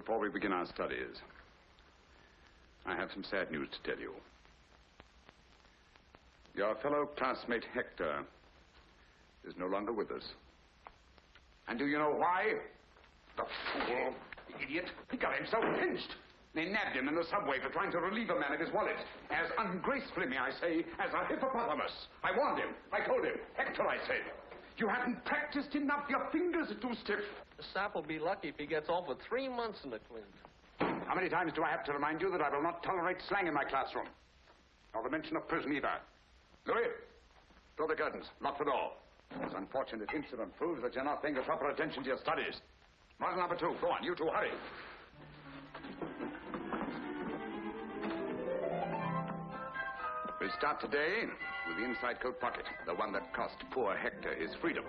before we begin our studies, I have some sad news to tell you. Your fellow classmate Hector is no longer with us. And do you know why? The fool, the idiot, he got himself pinched. They nabbed him in the subway for trying to relieve a man of his wallet. As ungracefully, may I say, as a hippopotamus. I warned him. I told him. Hector, I said, you haven't practiced enough. Your fingers are too stiff. The sap will be lucky if he gets off with 3 months in the Clint. How many times do I have to remind you that I will not tolerate slang in my classroom? Nor the mention of prison either. Louis, draw the curtains. Lock the door. This unfortunate incident proves that you're not paying the proper attention to your studies. Model number 2. Go on, you two, hurry. We'll start today with the inside coat pocket, the one that cost poor Hector his freedom.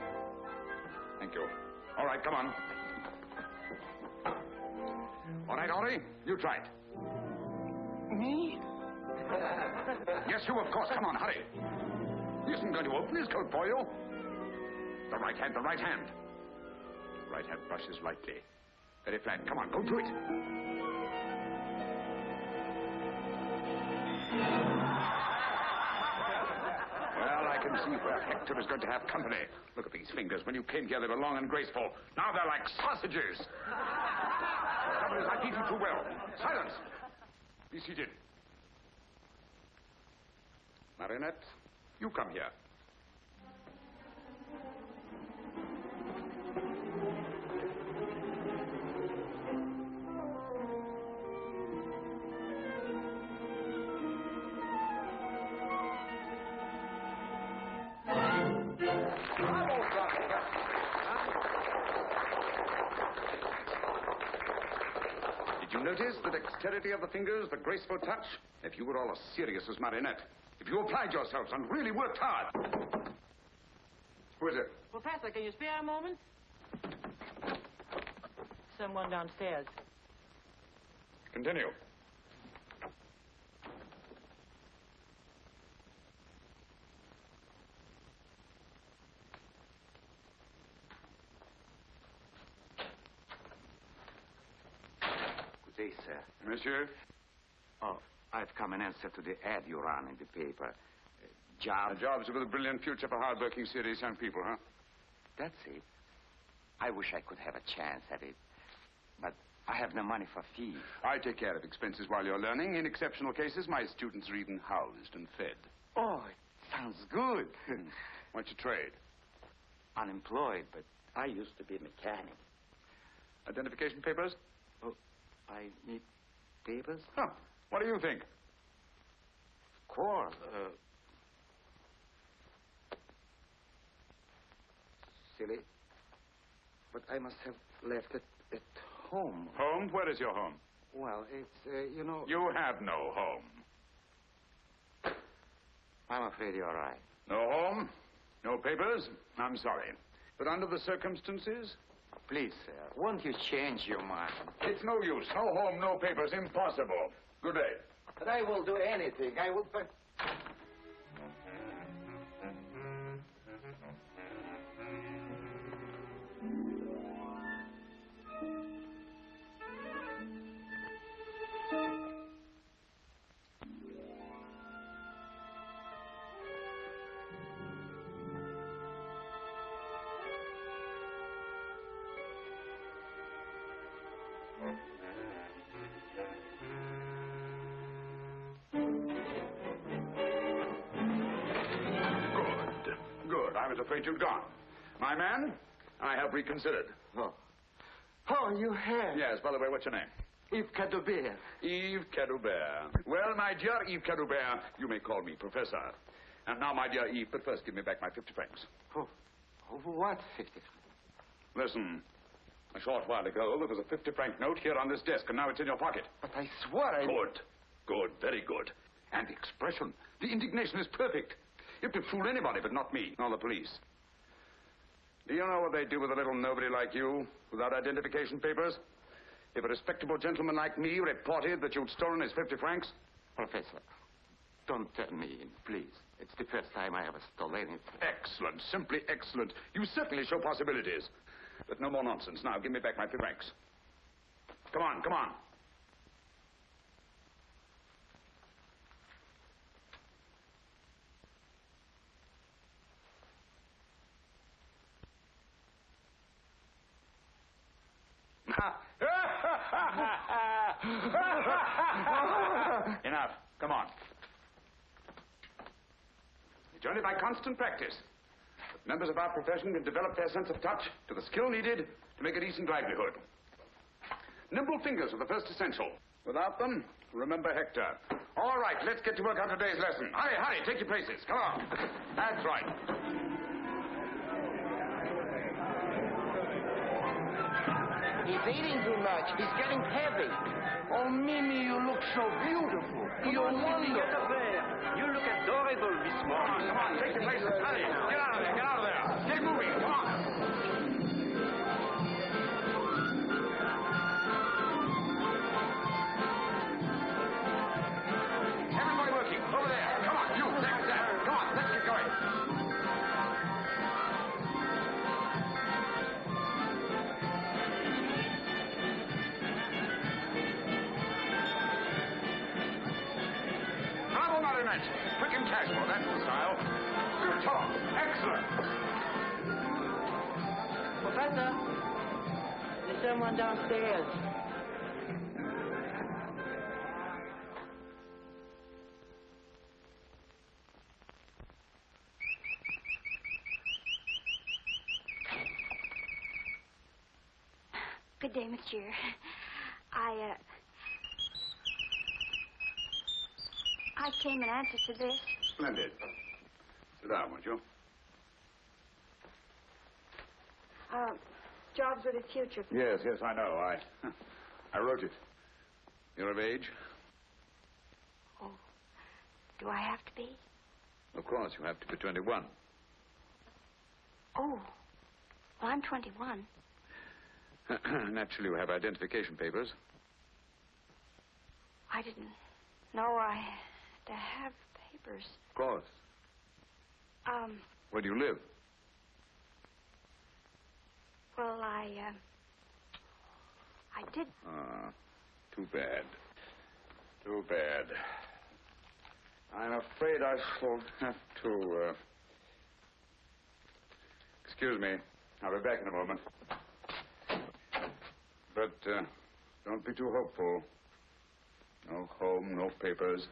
Thank you. All right, come on. All right, Henri, you try it. Me? Yes, you, of course. Come on, hurry. He isn't going to open his coat for you. The right hand, the right hand. The right hand brushes lightly. Very flat. Come on, go to it. Well, I can see where Hector is going to have company. Look at these fingers. When you came here, they were long and graceful. Now they're like sausages. The trouble is, I beat you too well. Silence. Be seated. Marinette, you come here. Did you notice the dexterity of the fingers, the graceful touch? If you were all as serious as Marinette, if you applied yourselves and really worked hard. Who is it? Professor, can you spare a moment? Someone downstairs. Continue. Good day, sir. Monsieur? Oh, I've come in answer to the ad you ran in the paper. Jobs with a brilliant future for hard-working, serious young people, huh? That's it. I wish I could have a chance at it. But I have no money for fees. I take care of expenses while you're learning. In exceptional cases, my students are even housed and fed. Oh, it sounds good. What's your trade? Unemployed, but I used to be a mechanic. Identification papers? Oh, I need papers? Huh. What do you think? Of course. Silly. But I must have left it at home. Home? Where is your home? Well, it's, you know... You have no home. I'm afraid you're right. No home? No papers? I'm sorry. But under the circumstances? Please, sir, won't you change your mind? It's no use. No home, no papers. Impossible. Good day. But I will do anything. I will... I was afraid you'd gone. My man, I have reconsidered. Oh. Oh, you have? Yes, by the way, what's your name? Yves Cadoubert. Yves Cadoubert. Well, my dear Yves Cadoubert, you may call me Professor. And now, my dear Yves, but first give me back my 50 francs. Oh, what 50 francs? Listen, a short while ago, there was a 50-franc note here on this desk, and now it's in your pocket. But I swear I... Good. Good. Very good. And the expression, the indignation is perfect. It would fool anybody, but not me, nor the police. Do you know what they'd do with a little nobody like you, without identification papers? If a respectable gentleman like me reported that you'd stolen his 50 francs? Professor, don't turn me in, please. It's the first time I ever stole anything. Excellent. Simply excellent. You certainly show possibilities. But no more nonsense. Now, give me back my 50 francs. Come on, come on. Enough. Come on. It's only by constant practice that members of our profession can develop their sense of touch to the skill needed to make a decent livelihood. Nimble fingers are the first essential. Without them, remember Hector. All right, let's get to work on today's lesson. Hurry, hurry, take your places. Come on. That's right. He's eating too much. He's getting heavy. Oh, Mimi, you look so beautiful. You're wonderful. Get up there. You look adorable this morning. Come on, take your places. Hurry. Get out of there, get out of there. Get moving, come on. Everybody working. Over there. Come on, you. That. Come on, let's get going. Bravo, Marionette. Quick and casual, that's the style. Good talk. Excellent. Professor, there's someone downstairs. Good day, monsieur. I came in answer to this. Splendid. Sit down, won't you? Jobs with a future. Yes, I know. I wrote it. You're of age? Oh, do I have to be? Of course, you have to be 21. Oh, well, I'm 21. Naturally, you have identification papers. I didn't know I had to have papers. Of course. Where do you live? Well, I did. Too bad. Too bad. I'm afraid I shall have to, Excuse me. I'll be back in a moment. But, don't be too hopeful. No home, no papers.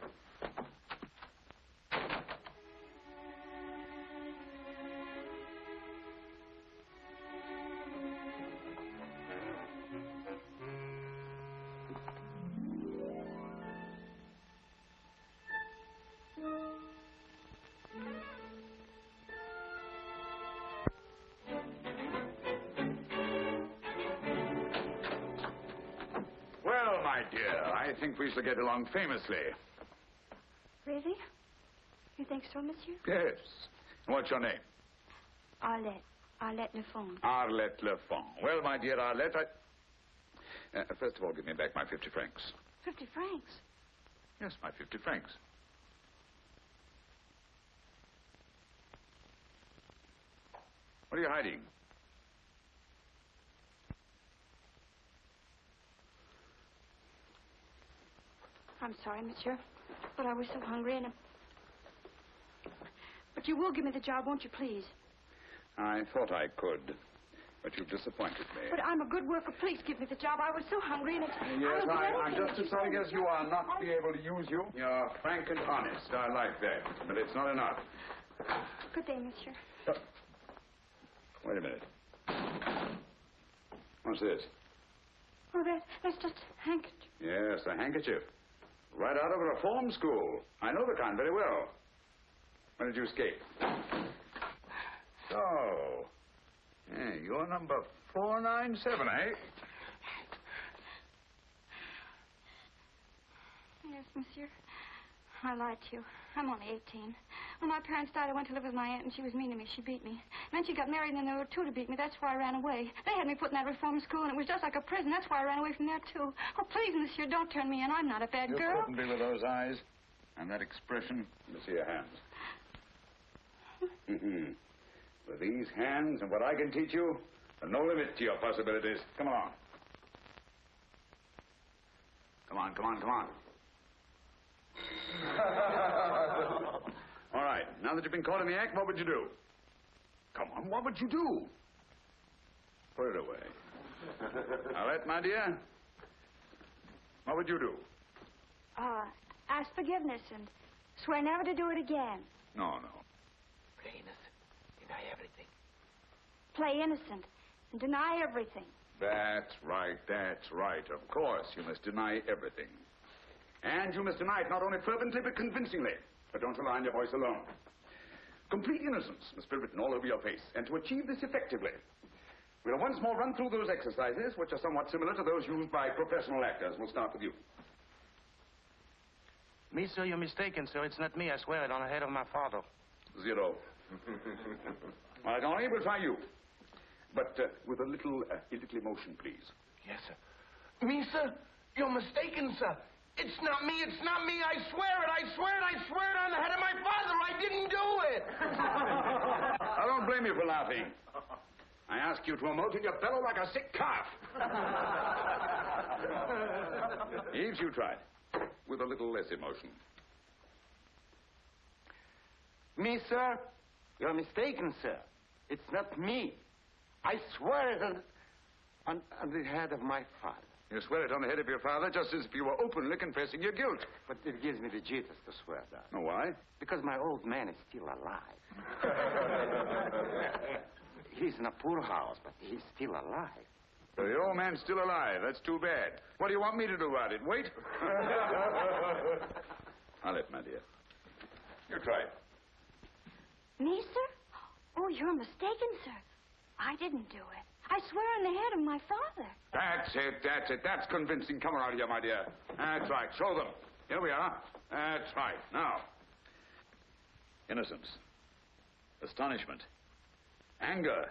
Well, my dear, I think we shall get along famously. Really? You think so, monsieur? Yes. What's your name? Arlette. Arlette Lefond. Arlette Lefond. Well, my dear Arlette, first of all, give me back my 50 francs. 50 francs? Yes, my 50 francs. What are you hiding? I'm sorry, monsieur, but I was so hungry and... But you will give me the job, won't you, please? I thought I could, but you've disappointed me. But I'm a good worker. Please give me the job. I was so hungry and it's... Yes, I'm just as sorry as you are not to be able to use you. You're frank and honest. I like that, but it's not enough. Good day, monsieur. Wait a minute. What's this? Oh, that's just a handkerchief. Yes, a handkerchief. Right out of a reform school. I know the kind very well. When did you escape? So, you're number 497, eh? Yes, monsieur. I lied to you. I'm only 18. When my parents died, I went to live with my aunt, and she was mean to me. She beat me. Then she got married, and then there were two to beat me. That's why I ran away. They had me put in that reform school, and it was just like a prison. That's why I ran away from there, too. Oh, please, monsieur, don't turn me in. I'm not a bad girl. You couldn't be with those eyes and that expression. Let me see your hands. With these hands and what I can teach you, there's no limit to your possibilities. Come along. Come on, come on, come on. All right. Now that you've been caught in the act, what would you do? Come on, what would you do? Put it away. Arlette, my dear, what would you do? Ask forgiveness and swear never to do it again. No. Play innocent. Deny everything. Play innocent and deny everything. That's right, that's right. Of course, you must deny everything. And you must deny it not only fervently, but convincingly. But don't rely on your voice alone. Complete innocence must be written all over your face. And to achieve this effectively, we'll once more run through those exercises, which are somewhat similar to those used by professional actors. We'll start with you. Me, sir, you're mistaken, sir. It's not me. I swear it on the head of my father. 0. All right, Henri, we'll try you. But with a little emotion, please. Yes, sir. Me, sir? You're mistaken, sir. It's not me. It's not me. I swear it. I swear it. I swear it on the head of my father. I didn't do it. I don't blame you for laughing. I ask you to emote and you bellow like a sick calf. Eves, you try. With a little less emotion. Me, sir? You're mistaken, sir. It's not me. I swear it on the head of my father. You swear it on the head of your father just as if you were openly confessing your guilt. But it gives me the jitters to swear that. Oh, why? Because my old man is still alive. He's in a poor house, but he's still alive. The old man's still alive. That's too bad. What do you want me to do about it? Wait? Arlette, my dear. You try it. Me, sir? Oh, you're mistaken, sir. I didn't do it. I swear on the head of my father. That's it. That's convincing. Come around here, my dear. That's right. Show them. Here we are. That's right. Now. Innocence. Astonishment. Anger.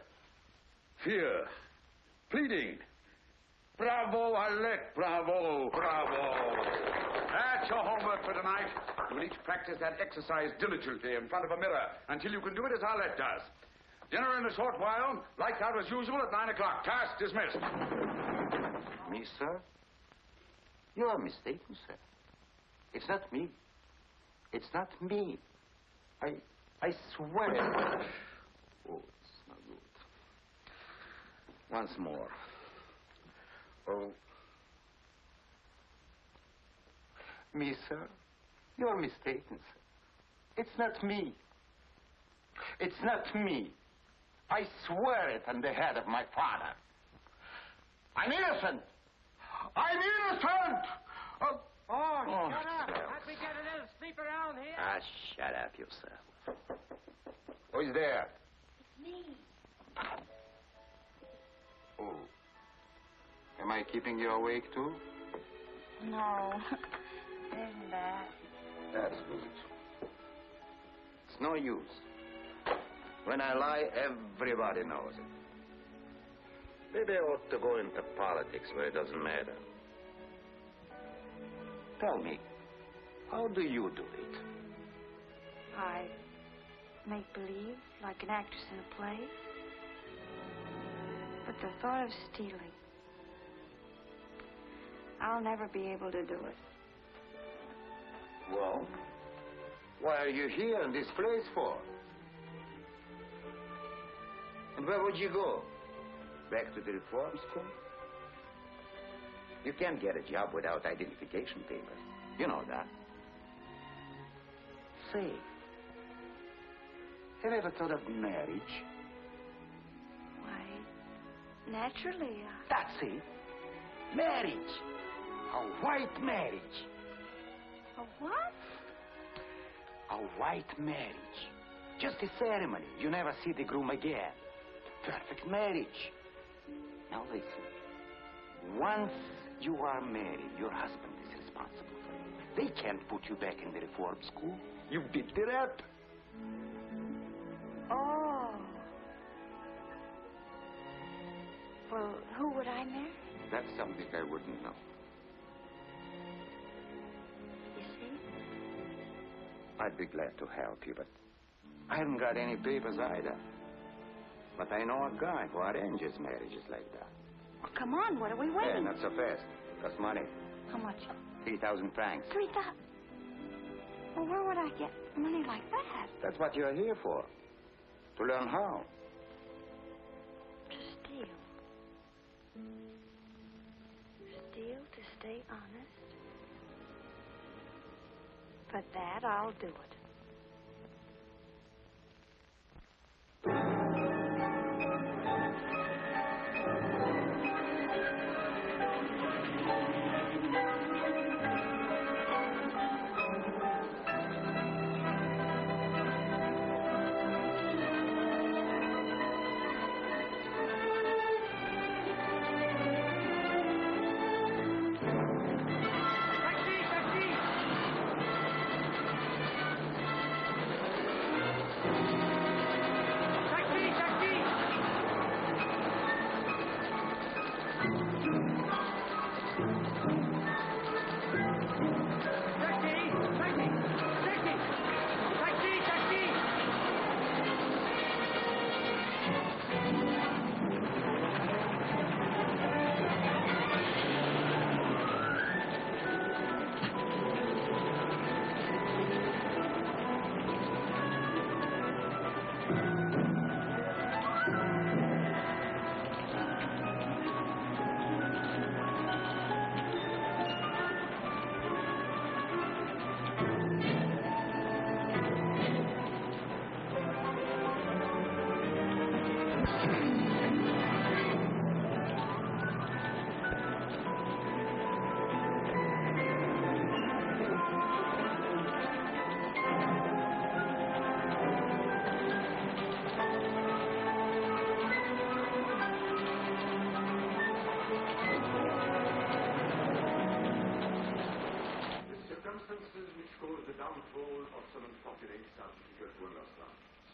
Fear. Pleading. Bravo, Arlette. Bravo. That's your homework for tonight. You will each practice that exercise diligently in front of a mirror until you can do it as Arlette does. Dinner in a short while. Lights out as usual at 9 o'clock. Task dismissed. Me, sir? You are mistaken, sir. It's not me. It's not me. I swear. Oh, it's not good. Once more. Oh. Me, sir? You're mistaken, sir. It's not me. It's not me. I swear it on the head of my father. I'm innocent. I'm innocent! Oh, shut up. sir. Can't we get a little sleep around here? Ah, shut up, yourself. Who's there? Me. Oh. Am I keeping you awake, too? No. Isn't that? That's good. It's no use. When I lie, everybody knows it. Maybe I ought to go into politics where it doesn't matter. Tell me, how do you do it? I make believe, like an actress in a play. But the thought of stealing, I'll never be able to do it. Well, why are you here in this place for? And where would you go? Back to the reform school? You can't get a job without identification papers. You know that. Say, have you ever thought of marriage? Why, naturally, That's it. Marriage. A white marriage. A what? A white marriage. Just a ceremony. You never see the groom again. Perfect marriage. Now listen. Once you are married, your husband is responsible for you. They can't put you back in the reform school. You beat it up. Oh. Well, who would I marry? That's something I wouldn't know. You see? I'd be glad to help you, but I haven't got any papers either. But I know a guy who arranges marriages like that. Well, come on, what are we Yeah, waiting? not so fast. It costs money. How much? 3,000 francs. 3,000? Well, where would I get money like that? That's what you're here for. To learn how. To steal. Steal to stay honest. For that, I'll do it.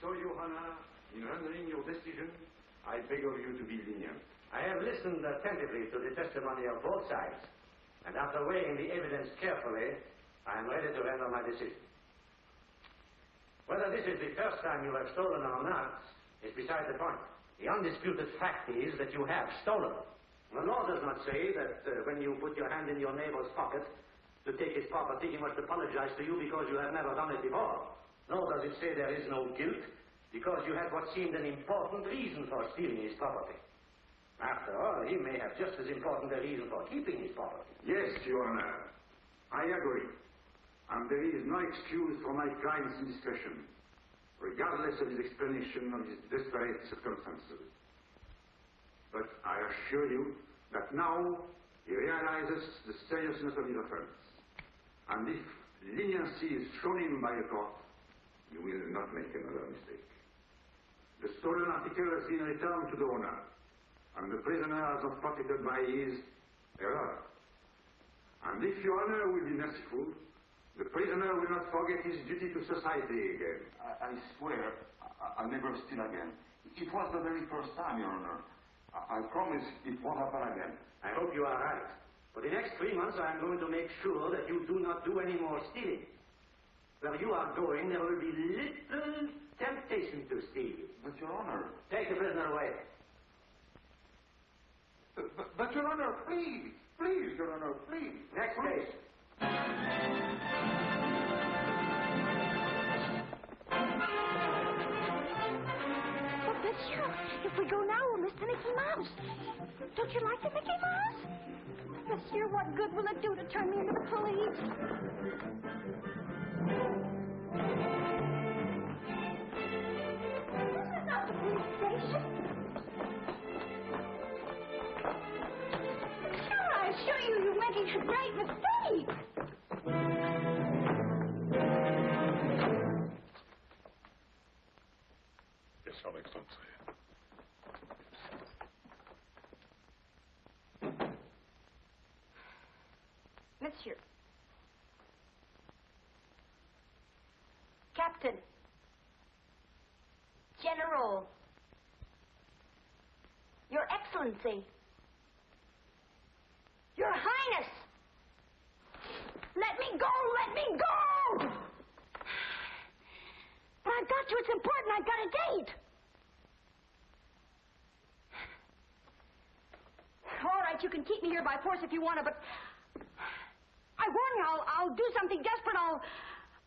So, Johanna, in rendering your decision, I beg of you to be lenient. I have listened attentively to the testimony of both sides, and after weighing the evidence carefully, I am ready to render my decision. Whether this is the first time you have stolen or not is beside the point. The undisputed fact is that you have stolen. The law does not say that when you put your hand in your neighbor's pocket to take his property, he must apologize to you because you have never done it before. Nor does it say there is no guilt because you had what seemed an important reason for stealing his property. After all, he may have just as important a reason for keeping his property. Yes, Your Honor. I agree. And there is no excuse for my client's indiscretion, regardless of his explanation of his desperate circumstances. But I assure you that now he realizes the seriousness of his offense. And if leniency is shown him by a court, you will not make another mistake. The stolen article has been returned to the owner, and the prisoner has not profited by his error. And if Your Honor will be merciful, the prisoner will not forget his duty to society again. I swear I'll never steal again. It was the very first time, Your Honor. I promise it won't happen again. I hope you are right. For the next 3 months, I am going to make sure that you do not do any more stealing. Where you are going, there will be little temptation to steal. But, Your Honor... Take the prisoner away. But Your Honor, please. Please, Your Honor, please. Next case. But monsieur, if we go now, we'll miss the Mickey Mouse. Don't you like the Mickey Mouse? Monsieur, what good will it do to turn me into the police? This is not the police station. Sure, I assure you, you're making a great mistake. Yes, Your Excellency. Monsieur. Captain. General. Your Excellency. Your Highness. Let me go! Let me go! But I've got to. It's important. I've got a date. All right, you can keep me here by force if you want to, but I warn you. I'll do something desperate. I'll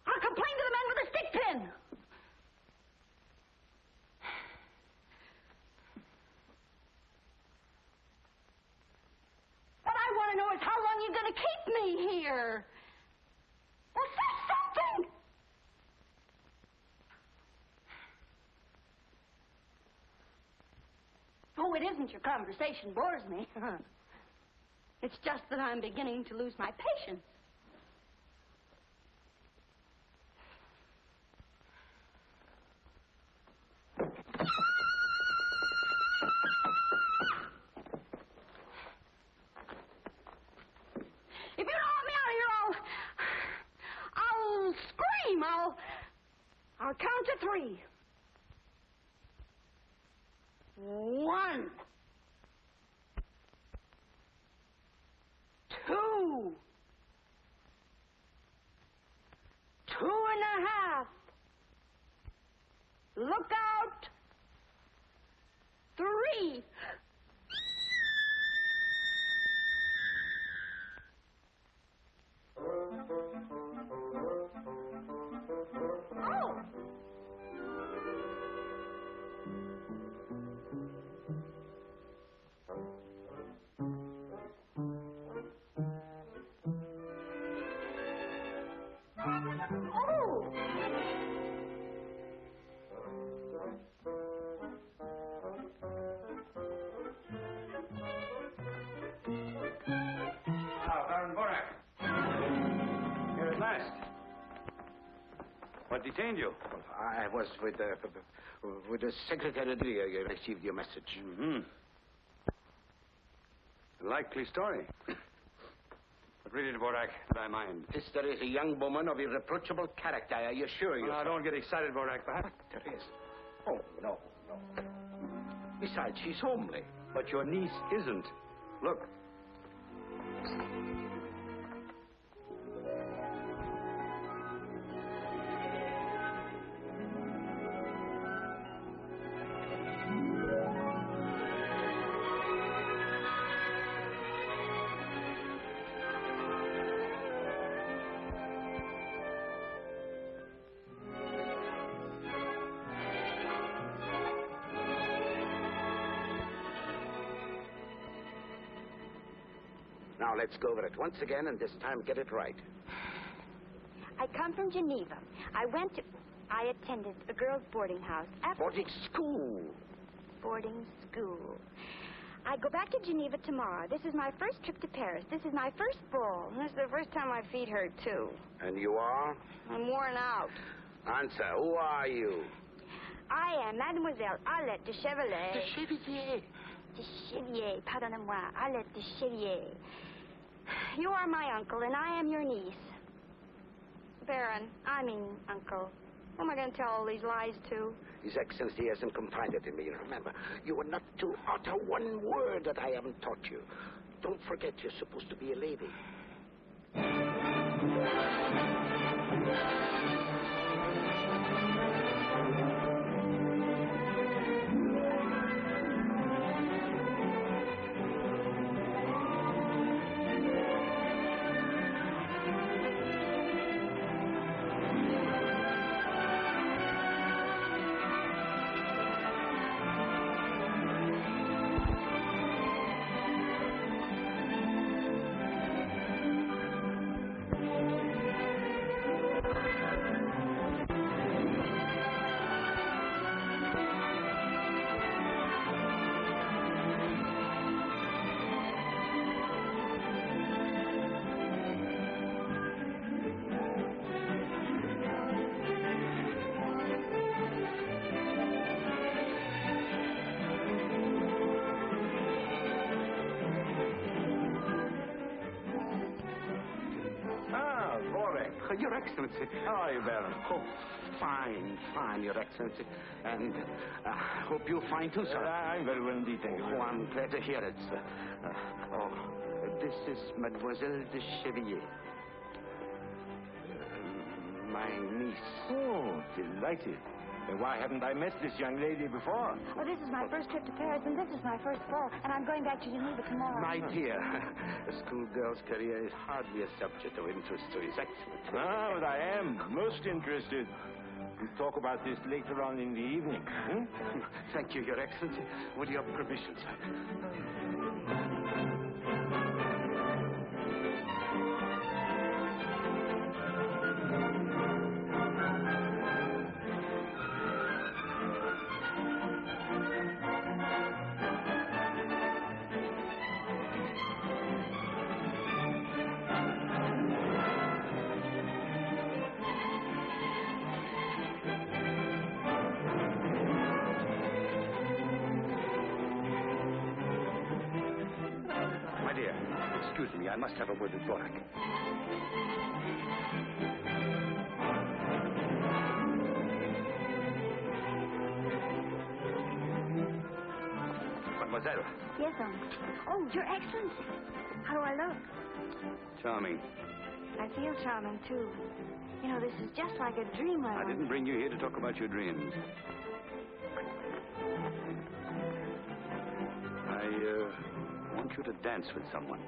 complain to the men with a stick pin. What I want to know is how long you're going to keep me here. Well, say something. Oh, it isn't your conversation bores me. It's just that I'm beginning to lose my patience. If you don't want me out of here, I'll scream. I'll count to 3. 1, 2, 2.5. Look out. 3. Oh! Oh! Ah, Baron Borak. Here at last. What detained you? I was with the secretary. I received your message. Mm-hmm. A likely story. But read it, Borak, thy mind. There is a young woman of irreproachable character, I assure you. Well, now, don't get excited, Borak. Perhaps. There is. Oh, no. Besides, she's homely. But your niece isn't. Look. Now, let's go over it once again, and this time get it right. I come from Geneva. I attended a girls' boarding house. Boarding school. Boarding school. I go back to Geneva tomorrow. This is my first trip to Paris. This is my first ball. And this is the first time my feet hurt, too. And you are? I'm worn out. Answer, who are you? I am Mademoiselle Arlette de Chevalier. De Chevalier. De Chevier, pardonnez-moi, Arlette de Chevier. You are my uncle, and I am your niece. Baron, uncle. Who am I going to tell all these lies to? His Excellency hasn't confided in me. Remember, you are not to utter one word that I haven't taught you. Don't forget you're supposed to be a lady. Your Excellency. How are you, Baron? Oh, fine, Your Excellency. And hope you're fine, too, sir. I'm very well indeed, thank you. Oh, I'm glad to hear it, sir. This is Mademoiselle de Chevillier. My niece. Oh, delighted. Then why haven't I met this young lady before? Well, this is my first trip to Paris, and this is my first ball, and I'm going back to Geneva tomorrow. My dear, a schoolgirl's career is hardly a subject of interest to His Excellency. No, but I am most interested. We'll talk about this later on in the evening. Hmm? Thank you, Your Excellency. With your permission, sir. Excuse me, I must have a word with Borak. Mademoiselle. Yes, Oh, Your Excellency. How do I look? Charming. I feel charming, too. You know, this is just like a dream I didn't bring you here to talk about your dreams. I want you to dance with someone.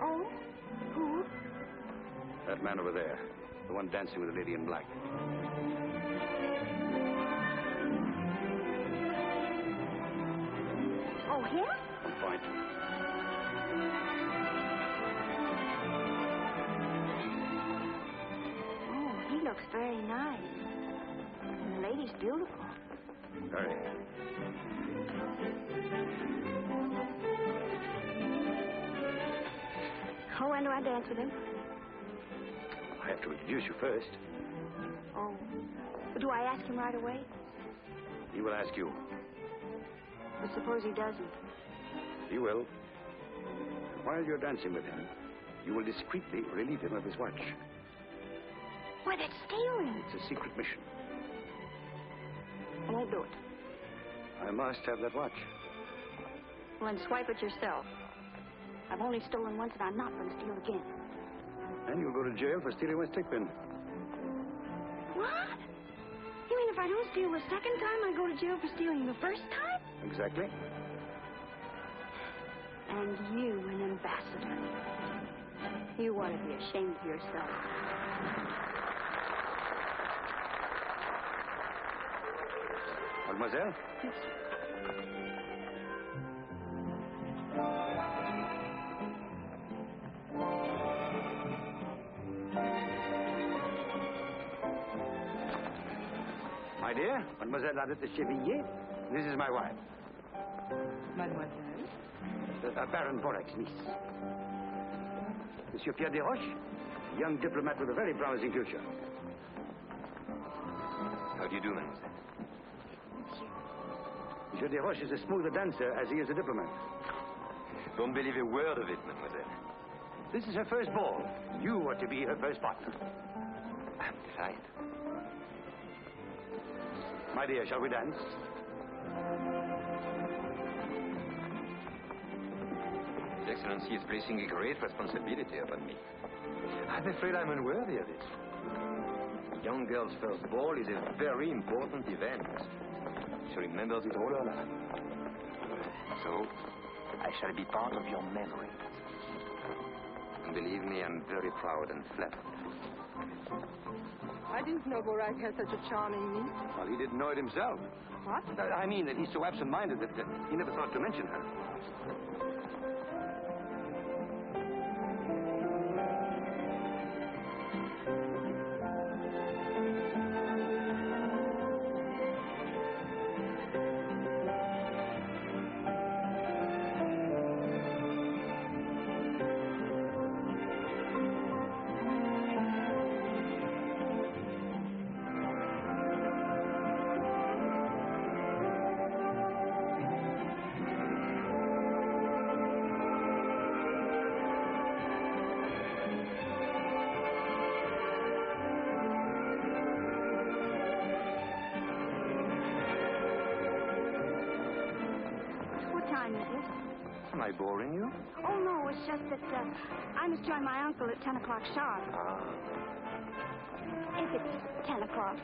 Oh? Who? That man over there. The one dancing with the lady in black. Oh, him? On point. Oh, he looks very nice. And the lady's beautiful. Very. Oh, when do I dance with him? I have to introduce you first. Oh. Do I ask him right away? He will ask you. But suppose he doesn't. He will. While you're dancing with him, you will discreetly relieve him of his watch. Why, that's stealing. It's a secret mission. I won't do it. I must have that watch. Well, then swipe it yourself. I've only stolen once, and I'm not going to steal again. And you'll go to jail for stealing my stick pin. What? You mean if I don't steal the second time, I go to jail for stealing the first time? Exactly. And you, an ambassador. You ought to be ashamed of yourself. Mademoiselle? Yes. My dear, Mademoiselle Adette de Chevilliers, this is my wife. Mademoiselle? Baron Borak's niece. Monsieur Pierre Desroches, young diplomat with a very promising future. How do you do, mademoiselle? Monsieur Desroches is as smooth a dancer as he is a diplomat. Don't believe a word of it, mademoiselle. This is her first ball. You are to be her first partner. I'm delighted. My dear, shall we dance? His Excellency is placing a great responsibility upon me. I'm afraid I'm unworthy of it. A young girl's first ball is a very important event. She remembers it all her life. So, I shall be part of your memory. And believe me, I'm very proud and flattered. I didn't know Borak had such a charming niece. Well, he didn't know it himself. What? I mean that he's so absent-minded that he never thought to mention her. Am I boring you? Oh, no, it's just that I must join my uncle at 10 o'clock sharp. Ah. If it's 10 o'clock.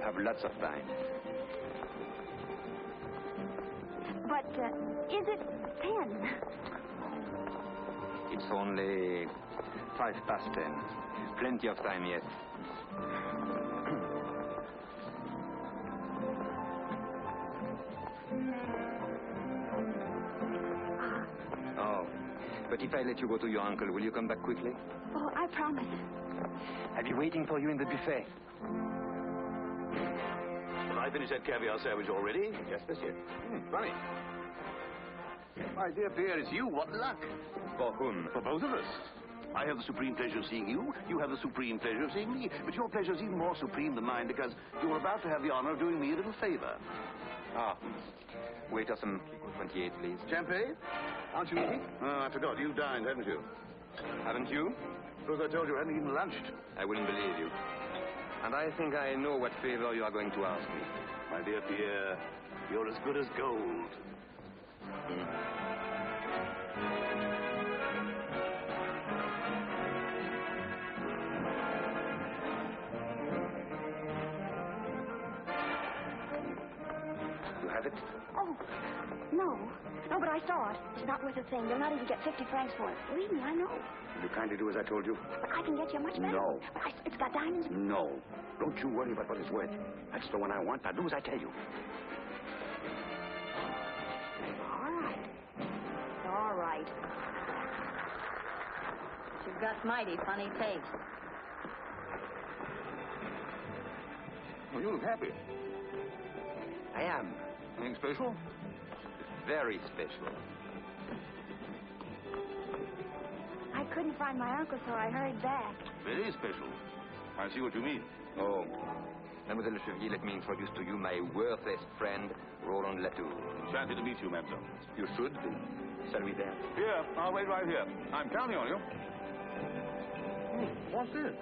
have lots of time. But is it 10? It's only 10:05. Plenty of time yet. Oh, but if I let you go to your uncle, will you come back quickly? Oh, I promise. I'll be waiting for you in the buffet. Have I finished that caviar sandwich already? Yes, monsieur. Funny. My dear Pierre, it's you. What luck. For whom? For both of us. I have the supreme pleasure of seeing you. You have the supreme pleasure of seeing me. But your pleasure is even more supreme than mine because you're about to have the honor of doing me a little favor. Ah. Waiter, some 28, please. Champagne? Aren't you eating? Oh, I forgot. You've dined, haven't you? Haven't you? Suppose I told you I hadn't even lunched. I wouldn't believe you. And I think I know what favor you are going to ask me. My dear Pierre, you're as good as gold. You have it? Oh, no. No, but I saw it. It's not worth a thing. You'll not even get 50 francs for it. Believe me, I know. Will you kindly do as I told you? But I can get you a much better. No. But it's got diamonds. No. Don't you worry about what it's worth. That's the one I want. Now do as I tell you. All right. All right. You've got mighty funny taste. Well, you look happy. I am. Anything special? Very special. I couldn't find my uncle, so I hurried back. Very special. I see what you mean. Oh. Mademoiselle Le Chevalier, let me introduce to you my worthless friend, Roland Latour. Enchanted to meet you, mademoiselle. You should be. Shall we dance? Here, I'll wait right here. I'm counting on you. What's this?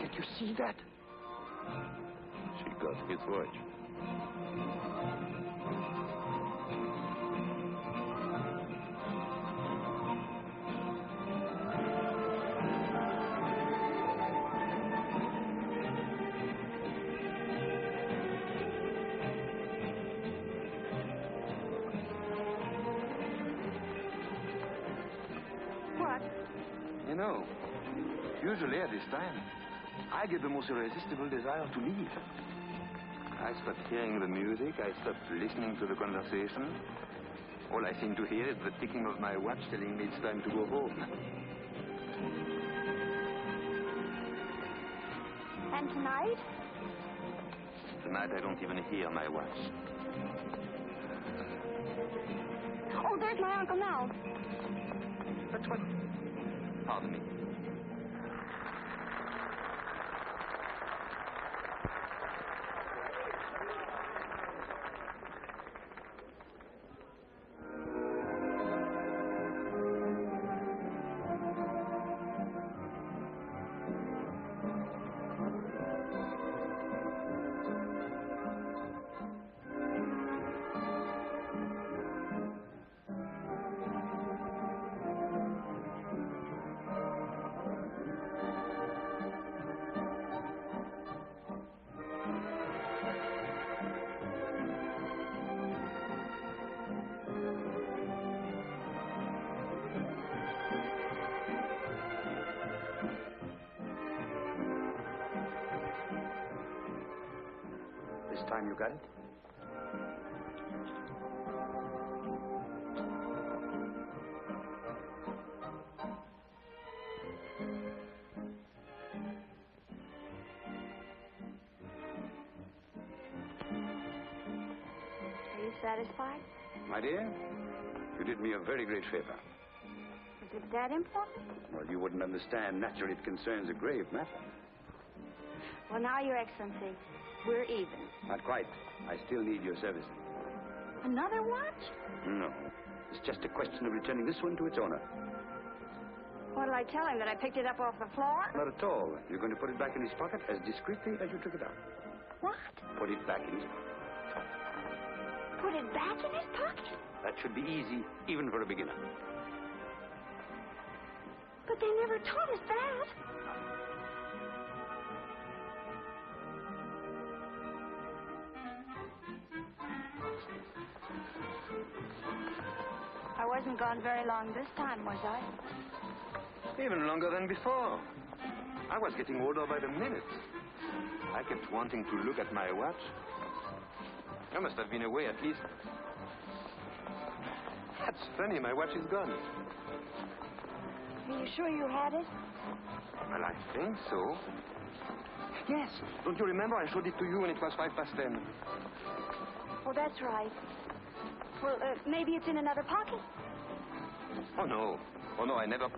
Did you see that? She got his watch. What? You know, usually at this time, I get the most irresistible desire to leave. I stopped hearing the music. I stopped listening to the conversation. All I seem to hear is the ticking of my watch telling me it's time to go home. And tonight? Tonight, I don't even hear my watch. Oh, there's my uncle now. But what? Pardon me. This time you got it? satisfied? My dear, you did me a very great favor. Is it that important? Well, you wouldn't understand. Naturally, it concerns a grave matter. Well, now, Your Excellency, we're even. Not quite. I still need your services. Another watch? No. It's just a question of returning this one to its owner. What'll I tell him, that I picked it up off the floor? Not at all. You're going to put it back in his pocket as discreetly as you took it out. What? Put it back in his pocket. Put it back in his pocket? That should be easy, even for a beginner. But they never taught us that. I wasn't gone very long this time, was I? Even longer than before. I was getting older by the minute. I kept wanting to look at my watch. I must have been away at least. That's funny, my watch is gone. Are you sure you had it? Well, I think so. Yes. Don't you remember I showed it to you when it was 10:05? Oh, that's right. Well, maybe it's in another pocket. Oh, no. Oh, no, I never...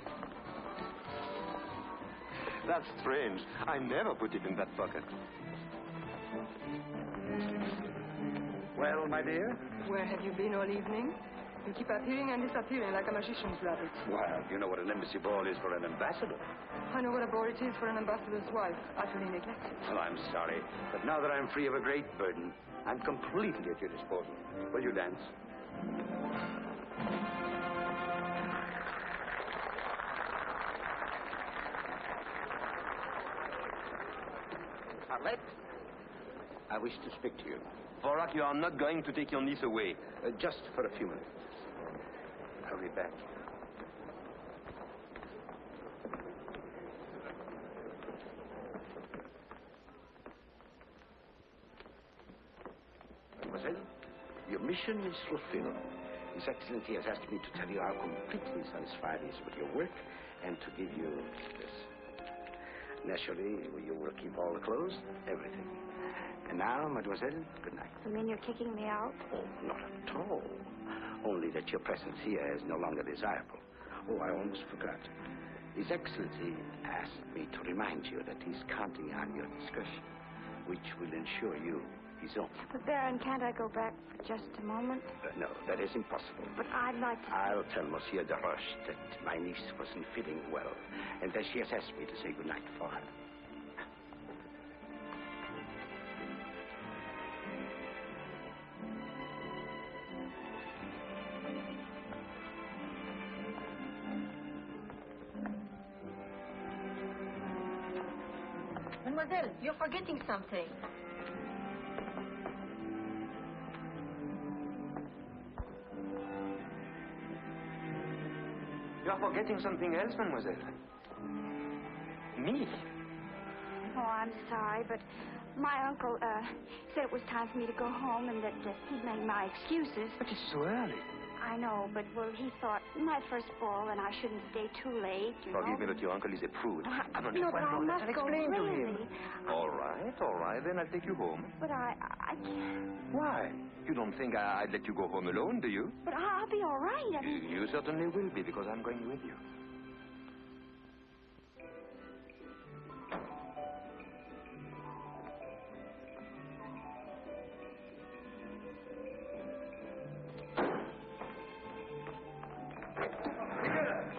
That's strange. I never put it in that pocket. Well, my dear? Where have you been all evening? You keep appearing and disappearing like a magician's rabbit. Well, you know what an embassy ball is for an ambassador. I know what a bore it is for an ambassador's wife, utterly neglected. Well, I'm sorry, but now that I'm free of a great burden, I'm completely at your disposal. Will you dance? Arlette, I wish to speak to you. Vorak, you are not going to take your niece away. Just for a few minutes. I'll be back. Mademoiselle, your mission is fulfilled. His Excellency has asked me to tell you how completely satisfied he is with your work and to give you this. Naturally, you will keep all the clothes, everything. And now, mademoiselle, good night. You mean you're kicking me out? Oh, not at all. Only that your presence here is no longer desirable. Oh, I almost forgot. His Excellency asked me to remind you that he's counting on your discretion, which will ensure you his own. But, Baron, can't I go back for just a moment? No, that is impossible. But I'd like to... I'll tell Monsieur de Roche that my niece wasn't feeling well, and that she has asked me to say goodnight for her. Mademoiselle, you're forgetting something. You are forgetting something else, mademoiselle. Me? Oh, I'm sorry, but my uncle, said it was time for me to go home and that he'd made my excuses. But it's so early. I know, but, well, he thought my first ball and I shouldn't stay too late, you know. Forgive me, but your uncle is a prude. Come on, No, but I must I'll go, explain to really. him. All right, then I'll take you home. But I can't. Why? You don't think I'd let you go home alone, do you? But I'll be all right. You certainly will be, because I'm going with you.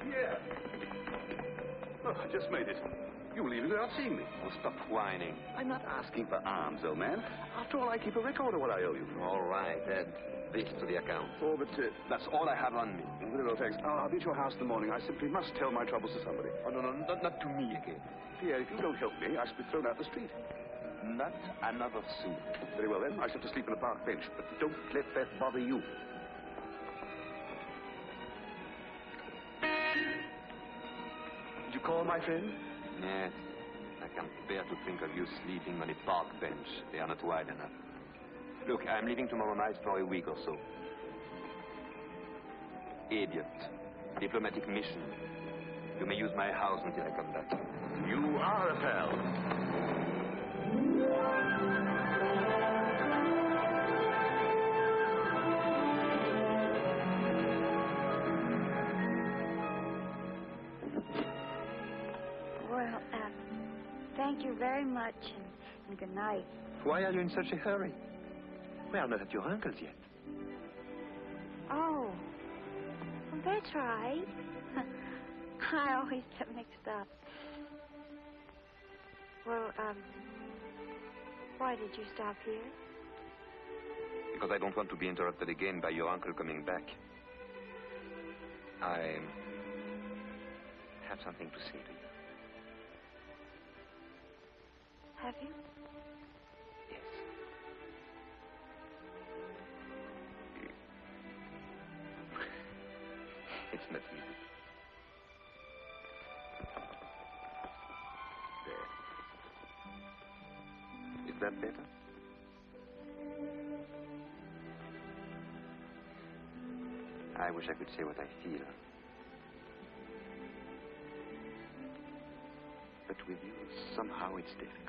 Here. Oh, I just made it. You leave without seeing me. Oh, stop whining. I'm not asking for alms, old man. After all, I keep a record of what I owe you. All right, add this to the account. Oh, but that's all I have on me. No, thanks. I'll be at your house in the morning. I simply must tell my troubles to somebody. Oh, no, not to me again. Pierre, if you don't help me, I shall be thrown out the street. Not another sou. Very well, then. I shall have to sleep on a park bench, but don't let that bother you. Did you call, my friend? Yes. I can't bear to think of you sleeping on a park bench. They are not wide enough. Look, I'm leaving tomorrow night for a week or so. Idiot. Diplomatic mission. You may use my house until I come back. You are a pal. Thank you very much, and good night. Why are you in such a hurry? We are not at your uncle's yet. Oh. Well, that's right. I always get mixed up. Well, why did you stop here? Because I don't want to be interrupted again by your uncle coming back. I have something to say to you. Have you? Yes. It's not easy. There. Is that better? I wish I could say what I feel. But with you, somehow it's difficult.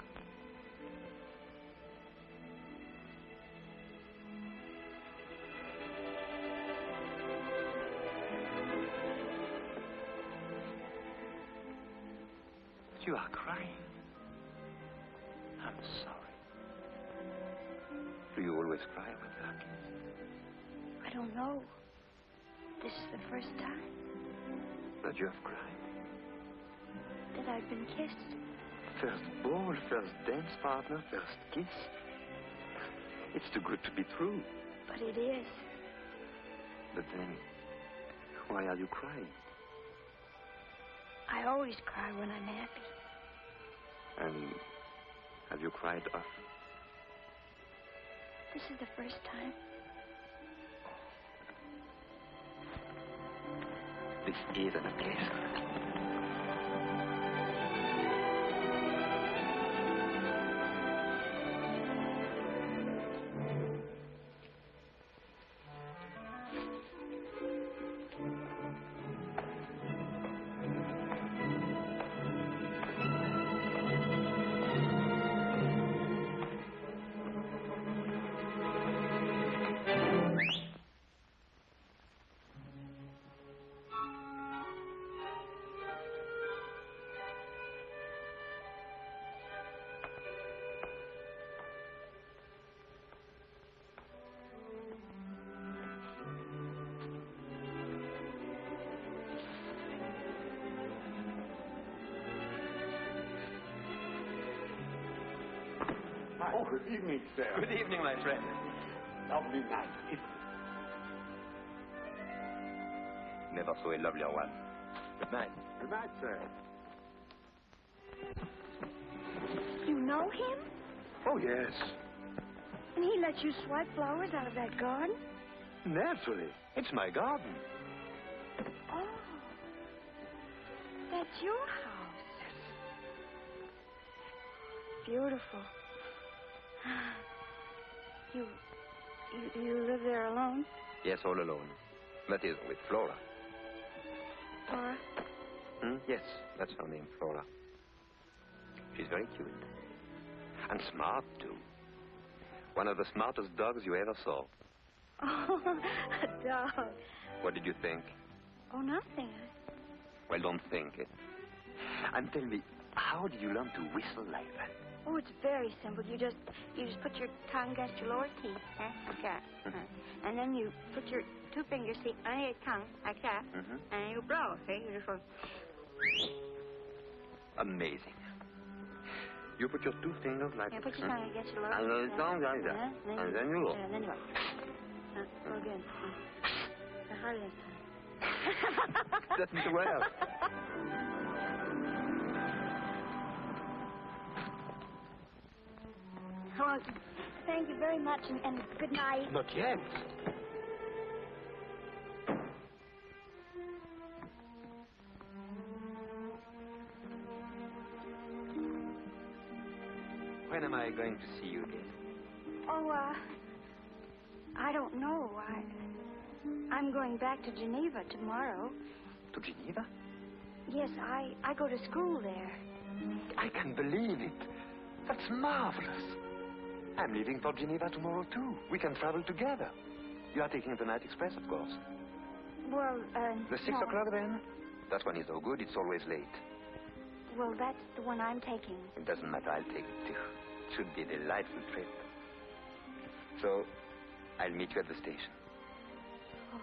You are crying. I'm sorry. Do you always cry when you're happy? I don't know. This is the first time That you have cried? that I've been kissed. First ball, first dance partner, first kiss. It's too good to be true. But it is. But then, why are you crying? I always cry when I'm happy. And have you cried often? This is the first time. This is an occasion. Oh, good evening, sir. Good evening, my friend. Lovely night. Never saw a lovelier one. Good night. Good night, sir. You know him? Oh, yes. And he lets you swipe flowers out of that garden? Naturally. It's my garden. Oh. That's your house. Beautiful. You live there alone? Yes, all alone. That is, with Flora. Flora? Yes, that's her name, Flora. She's very cute. And smart, too. One of the smartest dogs you ever saw. Oh, a dog. What did you think? Oh, nothing. Well, don't think it. And tell me, how did you learn to whistle like that? Oh, it's very simple. You just put your tongue against your lower teeth, like that. And then you put your two fingers on your tongue, like that, and you blow. See, you just go. Amazing. You put your two fingers like Yeah, put your tongue against your lower and teeth. the tongue like that. And then you blow. And then you go. Go again. Harder this time. That's Mr. Well. Oh, thank you very much, and good night. Not yet. When am I going to see you again? Oh, I don't know. I'm going back to Geneva tomorrow. To Geneva? Yes, I go to school there. I can believe it. That's marvelous. I'm leaving for Geneva tomorrow, too. We can travel together. You are taking the night express, of course. Well, The 6 no. o'clock, then? That one is no good. It's always late. Well, that's the one I'm taking. It doesn't matter. I'll take it, too. It should be a delightful trip. So, I'll meet you at the station. Oh.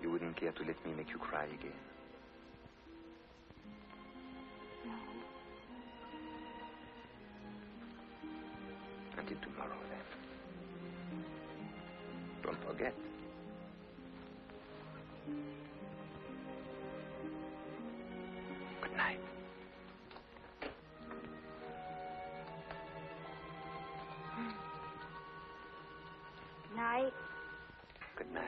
You wouldn't care to let me make you cry again? No. Until tomorrow, then. Don't forget. Good night. Night. Good night.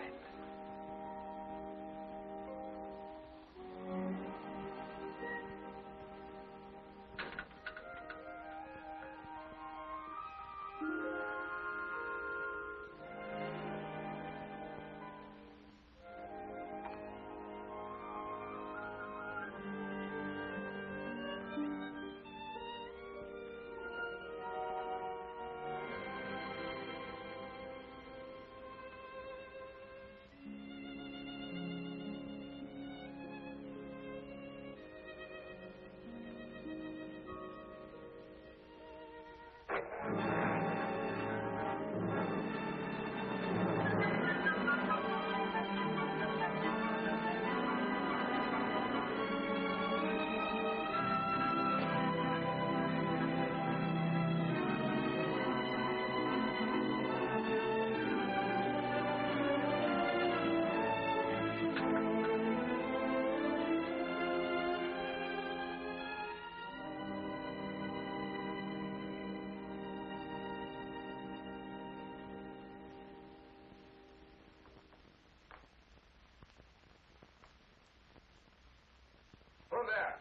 Who there?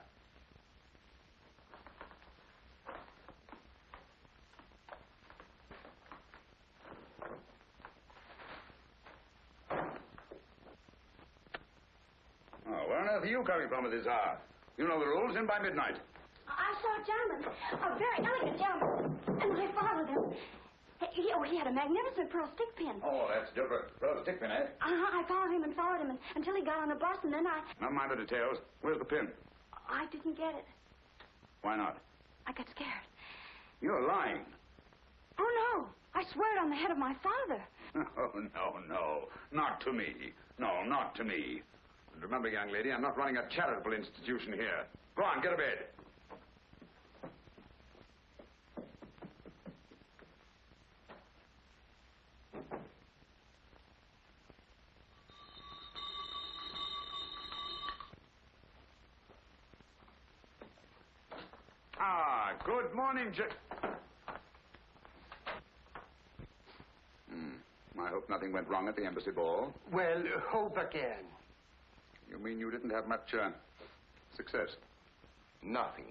Oh, where on earth are you coming from at this hour? You know the rules, in by midnight. I saw a gentleman, a very elegant gentleman, and I followed him. He had a magnificent pearl stick pin. Oh, that's different. Pearl stick pin, eh? I followed him until he got on a bus, and then I... Never mind the details. Where's the pin? I didn't get it. Why not? I got scared. You're lying. Oh, no. I swear it on the head of my father. Oh, no. Not to me. No, not to me. And remember, young lady, I'm not running a charitable institution here. Go on, get to bed. Ah, good morning, I hope nothing went wrong at the embassy ball. Well, hope again. You mean you didn't have much success? Nothing.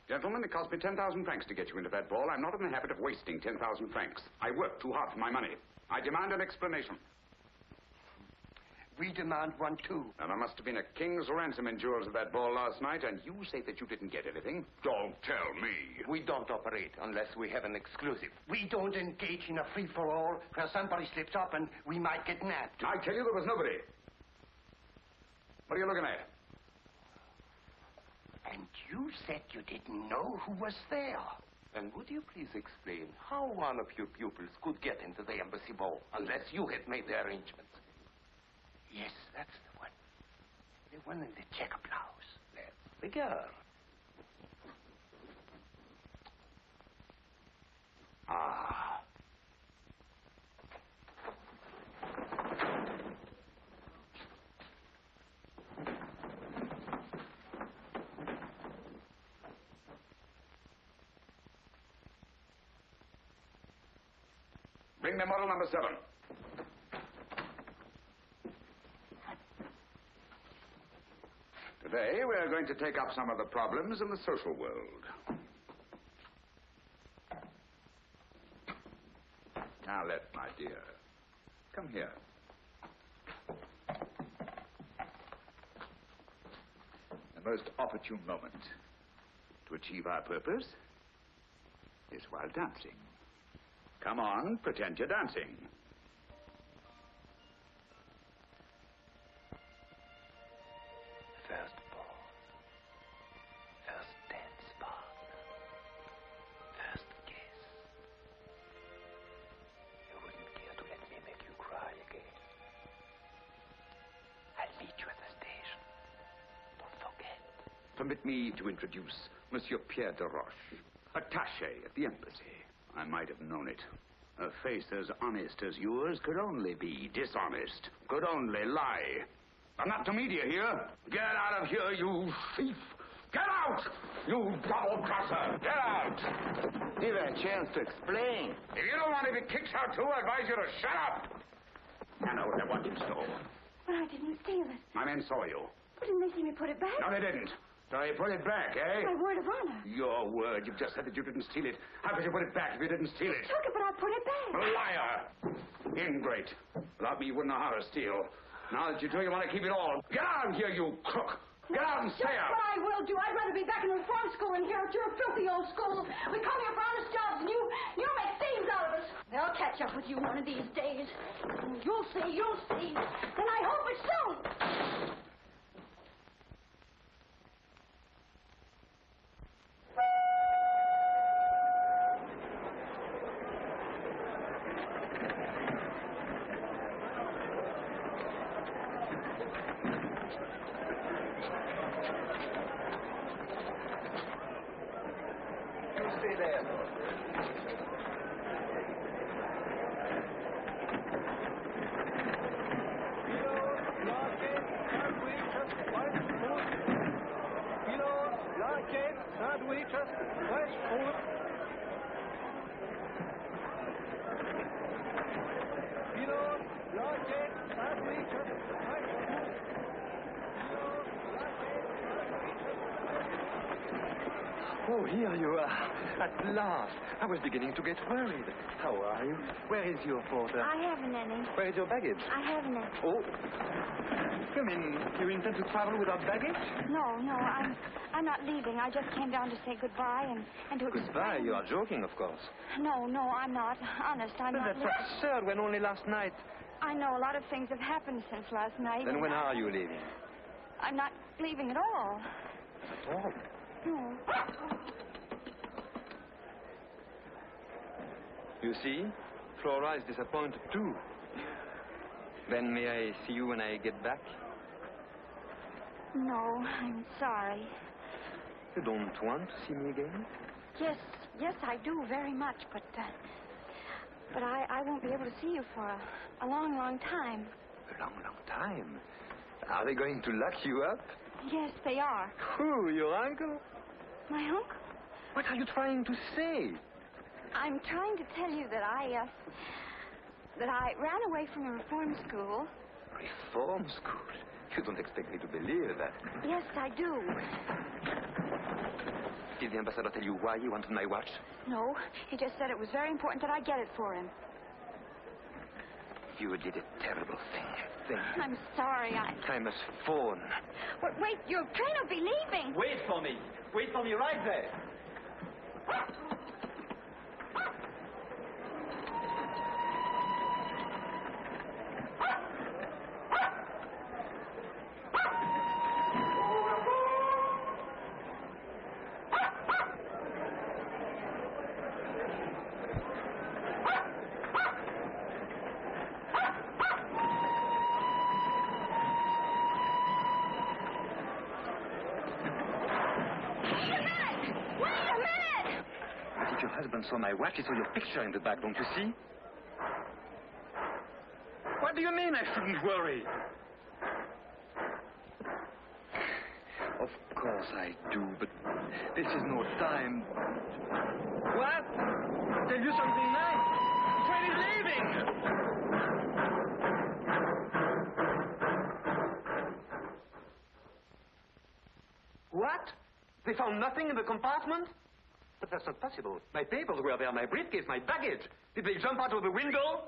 Gentlemen, it cost me 10,000 francs to get you into that ball. I'm not in the habit of wasting 10,000 francs. I worked too hard for my money. I demand an explanation. We demand one, too. Now, there must have been a king's ransom in jewels at that ball last night, and you say that you didn't get anything? Don't tell me. We don't operate unless we have an exclusive. We don't engage in a free-for-all where somebody slips up and we might get nabbed. I tell you there was nobody. What are you looking at? And you said you didn't know who was there. And would you please explain how one of your pupils could get into the embassy ball unless you had made the arrangements? Yes, that's the one. The one in the checker blouse. That's the girl. Ah. Bring me model number 7. Today, we're going to take up some of the problems in the social world. Now, my dear, come here. The most opportune moment to achieve our purpose is while dancing. Come on, pretend you're dancing. First ball. First dance partner. First kiss. You wouldn't care to let me make you cry again. I'll meet you at the station. Don't forget. Permit me to introduce Monsieur Pierre de Roche, attaché at the embassy. I might have known it. A face as honest as yours could only be dishonest, could only lie. I'm not to media here. Get out of here, you thief! Get out! You double-crosser! Get out! Give her a chance to explain. If you don't want to be kicked out too, I advise you to shut up! I know what I want you stole. But I didn't steal it. My men saw you. But didn't they see me put it back? No, they didn't. So you put it back, eh? My word of honor. Your word. You've just said that you didn't steal it. How could you put it back if you didn't steal it? I took it, but I put it back. Liar! Ingrate. Without me, you wouldn't know how to steal. Now that you do, you want to keep it all. Get out of here, you crook! Get out and stay out! That's what I will do. I'd rather be back in the reform school than here at your filthy old school. We come here for honest jobs, and you make thieves out of us. They'll catch up with you one of these days. You'll see, you'll see. And I hope it's soon. Stay there. Oh, here you are. At last. I was beginning to get worried. How are you? Where is your porter? I haven't any. Where is your baggage? I haven't any. Oh. You mean you intend to travel without baggage? No, I'm not leaving. I just came down to say goodbye and to explain. Goodbye? You are joking, of course. No, I'm not. Honest, I'm But not. that's absurd when only last night. I know a lot of things have happened since last night. Then when are you leaving? I'm not leaving at all. At all? No. You see, Flora is disappointed too. Then may I see you when I get back? No, I'm sorry. You don't want to see me again? Yes, I do very much, but I won't be able to see you for a long, long time. A long, long time? Are they going to lock you up? Yes, they are. Who, your uncle? My uncle? What are you trying to say? I'm trying to tell you that I ran away from the reform school. Reform school? You don't expect me to believe that. Yes, I do. Did the ambassador tell you why he wanted my watch? No, he just said it was very important that I get it for him. You did a terrible thing. I'm sorry, I must phone. But wait, your train will be leaving. Wait for me. Wait for me right there. So my watch is on your picture in the back, don't you see? What do you mean I shouldn't worry? Of course I do, but this is no time. What? Tell you something nice. The train is leaving. What? They found nothing in the compartment? But that's not possible. My papers were there, my briefcase, my baggage. Did they jump out of the window?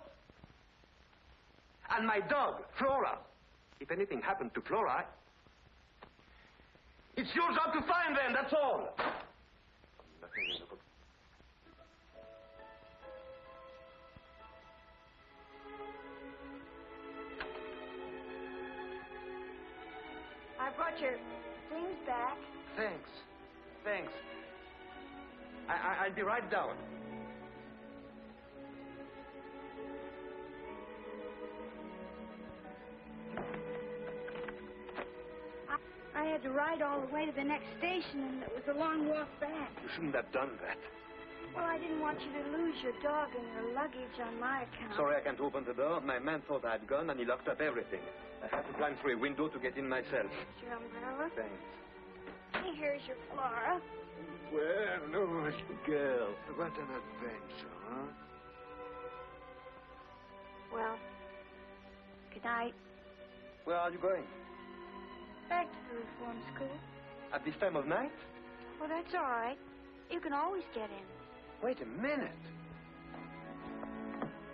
And my dog, Flora. If anything happened to Flora, it's your job to find them, that's all. Nothing in the book. I brought your things back. Thanks. Thanks. I'll be right down. I had to ride all the way to the next station, and it was a long walk back. You shouldn't have done that. Well, I didn't want you to lose your dog and your luggage on my account. Sorry I can't open the door. My man thought I had gone, and he locked up everything. I had to climb through a window to get in myself. Here's your umbrella. Thanks. And here's your Flora. Well, no, girl. What an adventure, huh? Well, good night. Where are you going? Back to the reform school. At this time of night? Well, that's all right. You can always get in. Wait a minute.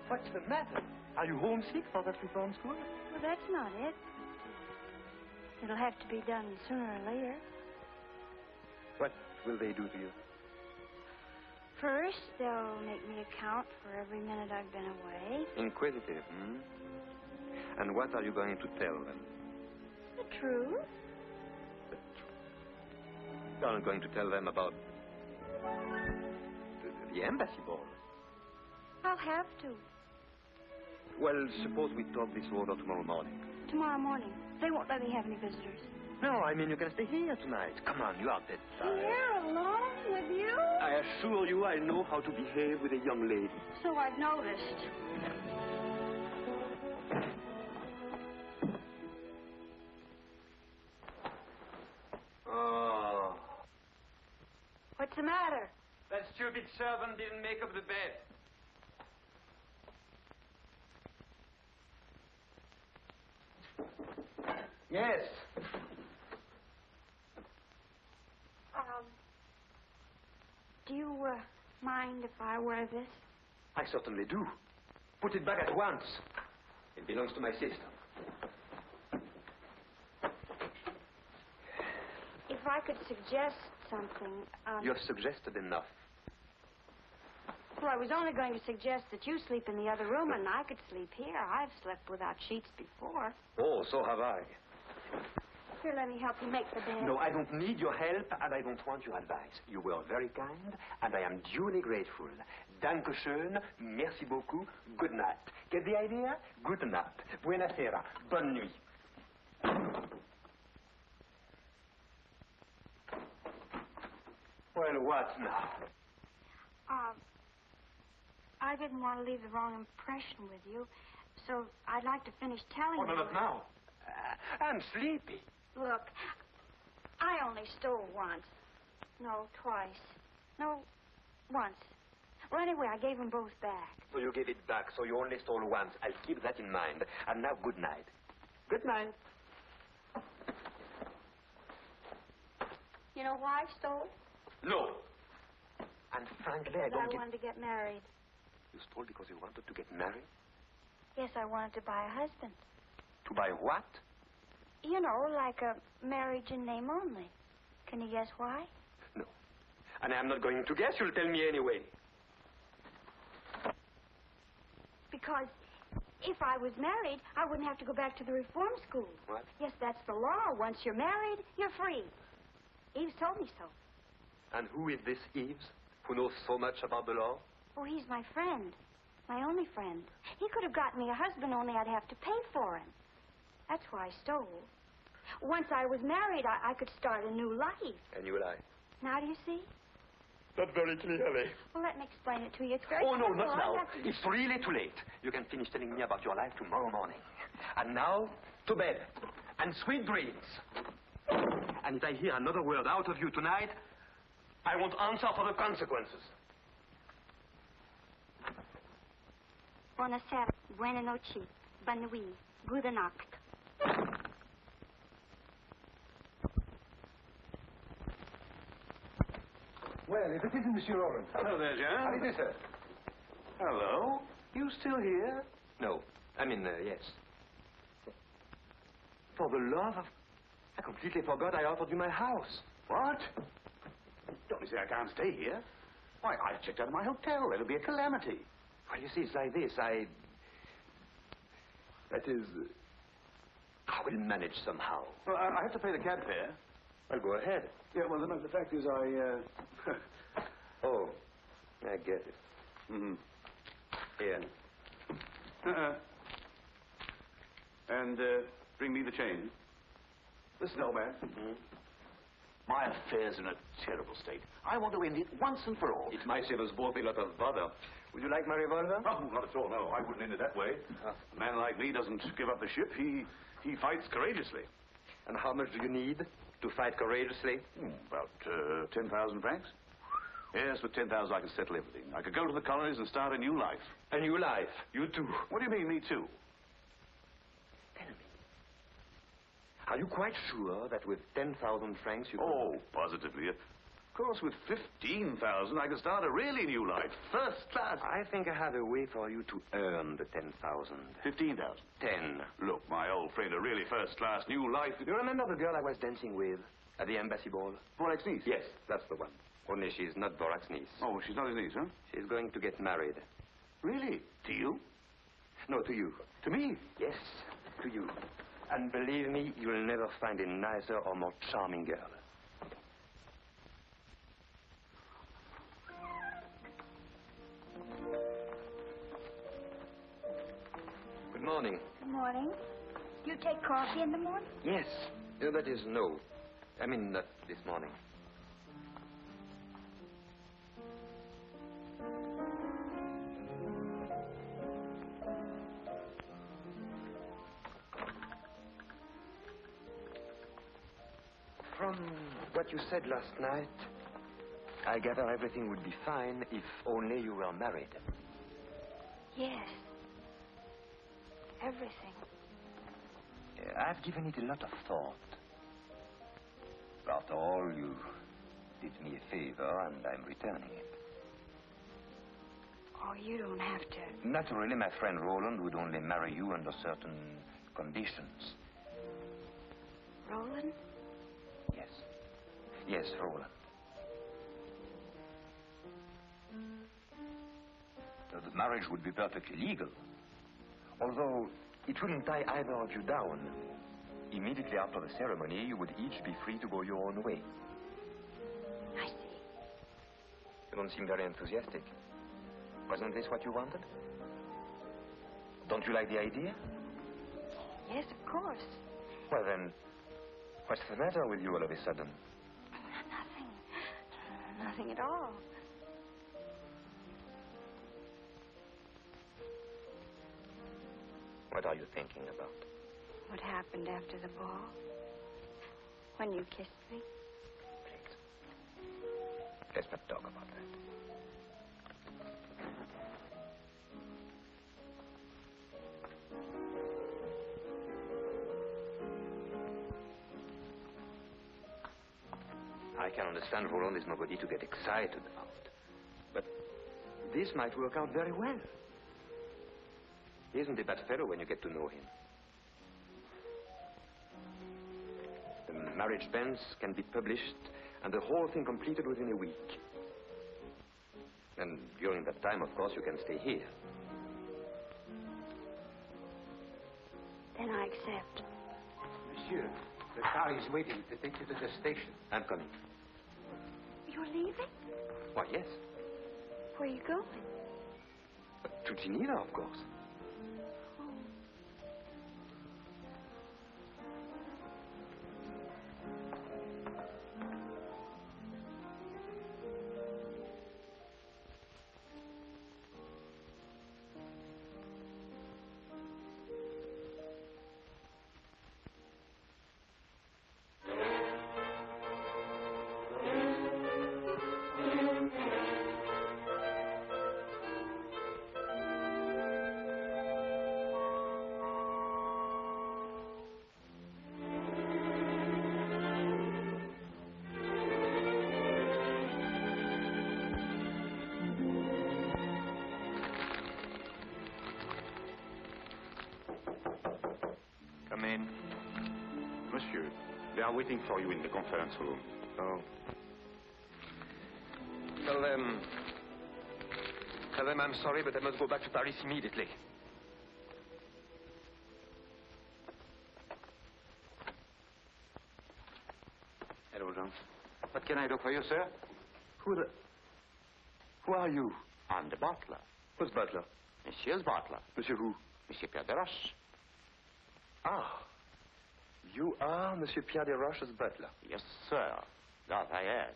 What's the matter? Are you homesick for that reform school? Well, that's not it. It'll have to be done sooner or later. What will they do to you? First, they'll make me account for every minute I've been away. Inquisitive, hmm? And what are you going to tell them? The truth. You're not going to tell them about the embassy ball. I'll have to. Well, suppose we talk this over tomorrow morning. Tomorrow morning. They won't let me have any visitors. No, I mean you can stay here tonight. Come on, you are dead tired. Here, alone with you? I assure you I know how to behave with a young lady. So I've noticed. Oh. What's the matter? That stupid servant didn't make up the bed. Yes. Do you, mind if I wear this? I certainly do. Put it back at once. It belongs to my sister. If I could suggest something, You have suggested enough. Well, I was only going to suggest that you sleep in the other room and I could sleep here. I've slept without sheets before. Oh, so have I. Here, let me help you make the bed. No, I don't need your help, and I don't want your advice. You were very kind, and I am duly grateful. Danke schön, merci beaucoup, good night. Get the idea? Good night. Buena sera. Bonne nuit. Well, what now? I didn't want to leave the wrong impression with you, so I'd like to finish telling Oh, no, you. not now. I'm sleepy. Look, I only stole once. No, twice. No, once. Well, anyway, I gave them both back. So you gave it back, so you only stole once. I'll keep that in mind. And now, good night. Good night. You know why I stole? No. And frankly, I don't I wanted to get married. You stole because you wanted to get married? Yes, I wanted to buy a husband. To buy what? You know, like a marriage in name only. Can you guess why? No. And I'm not going to guess. You'll tell me anyway. Because if I was married, I wouldn't have to go back to the reform school. What? Yes, that's the law. Once you're married, you're free. Eves told me so. And who is this Eves, who knows so much about the law? Oh, he's my friend. My only friend. He could have gotten me a husband, only I'd have to pay for him. That's why I stole. Once I was married, I could start a new life. A new life? Now do you see? Not very clearly. Well, let me explain it to you. It's very Oh, no, simple. not now. I have to- It's really too late. You can finish telling me about your life tomorrow morning. And now, to bed. And sweet dreams. And if I hear another word out of you tonight, I won't answer for the consequences. Buonasera, buona noche, bonne nuit, gute Nacht. Well, if it isn't Monsieur Oren. Hello there, Jean. How do you do, sir? Hello. You still here? No. I mean, yes. For the love of... I completely forgot I offered you my house. What? Don't you say I can't stay here? Why, I've checked out of my hotel. It'll be a calamity. Well, you see, it's like this. That is... I will manage somehow. Well, I have to pay the cab fare. Well, go ahead. Yeah, well, the fact is Oh, I get it. Mm-hmm. Here. And bring me the change. Listen, old man. Mm-hmm. My affair's in a terrible state. I want to end it once and for all. It might save us both a lot of bother. Would you like my revolver? Oh, not at all, no. I wouldn't end it that way. A man like me doesn't give up the ship. He fights courageously. And how much do you need to fight courageously? About 10,000 francs. Yes, with 10,000 I could settle everything. I could go to the colonies and start a new life. A new life? You too. What do you mean, me too? Tell me. Are you quite sure that with 10,000 francs you could... Oh, positively. Of course, with 15,000 I could start a really new life. First class. I think I have a way for you to earn the 10,000. 15,000? 10. Look, my old friend, a really first-class new life... You remember the girl I was dancing with at the embassy ball? Vorak's niece? Yes, that's the one. Only she's not Vorak's niece. Oh, she's not his niece, huh? She's going to get married. Really? To you? No, to you. To me? Yes, to you. And believe me, you'll never find a nicer or more charming girl. Good morning. Good morning. Do you take coffee in the morning? Yes. That is, no. I mean, not this morning. From what you said last night, I gather everything would be fine if only you were married. Yes. Everything. I've given it a lot of thought. After all, you did me a favor, and I'm returning it. Oh, you don't have to. Naturally, my friend Roland would only marry you under certain conditions. Roland? Yes. Yes, Roland. The marriage would be perfectly legal. Although it wouldn't tie either of you down. Immediately after the ceremony, you would each be free to go your own way. I see. You don't seem very enthusiastic. Wasn't this what you wanted? Don't you like the idea? Yes, of course. Well, then, what's the matter with you all of a sudden? Nothing. Nothing at all. What are you thinking about? What happened after the ball? When you kissed me? Please. Let's not talk about that. I can understand Roland is nobody to get excited about. But this might work out very well. He isn't a bad fellow when you get to know him. The marriage banns can be published and the whole thing completed within a week. And during that time, of course, you can stay here. Then I accept. Monsieur, the car is waiting to take you to the station. I'm coming. You're leaving? Why, yes. Where are you going? To Geneva, of course. Come in. Monsieur, they are waiting for you in the conference room. Oh. Tell them I'm sorry, but I must go back to Paris immediately. What can I do for you, sir? Who are you? I'm the butler. Who's butler? Monsieur's butler. Monsieur who? Monsieur Pierre de Roche. Ah. You are Monsieur Pierre de Roche's butler? Yes, sir. That I am.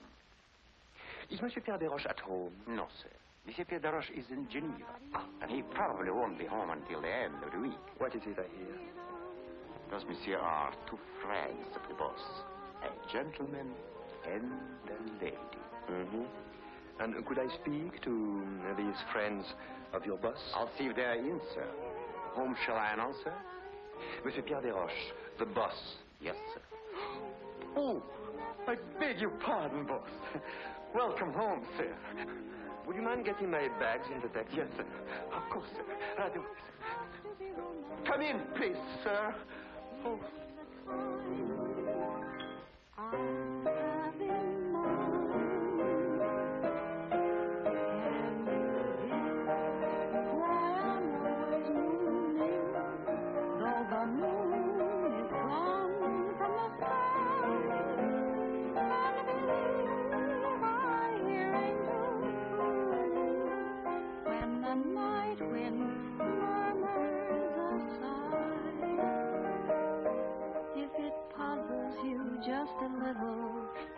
Is Monsieur Pierre de Roche at home? No, sir. Monsieur Pierre de Roche is in Geneva. And he probably won't be home until the end of the week. What is it I hear? Those, monsieur, are two friends of the boss. A gentleman and a lady. Mm-hmm. And could I speak to these friends of your boss? I'll see if they're in, sir. Whom shall I announce, sir? Monsieur Pierre de Roche, the boss. Yes, sir. Oh, I beg your pardon, boss. Welcome home, sir. Would you mind getting my bags in the taxi? Yes, sir. Of course, sir. Right away, sir. Come in, please, sir. Oh.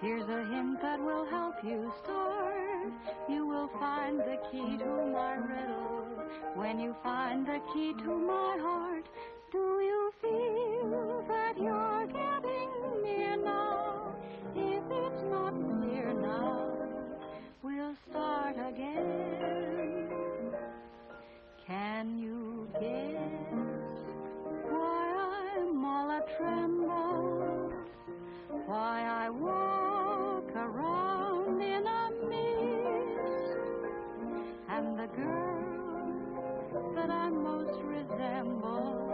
Here's a hint that will help you start. You will find the key to my riddle when you find the key to my heart. Do you feel that you're getting near now? If it's not clear now, we'll start again. Can you guess why I'm all a tremble? Why I walk around in a mist, and the girl that I most resemble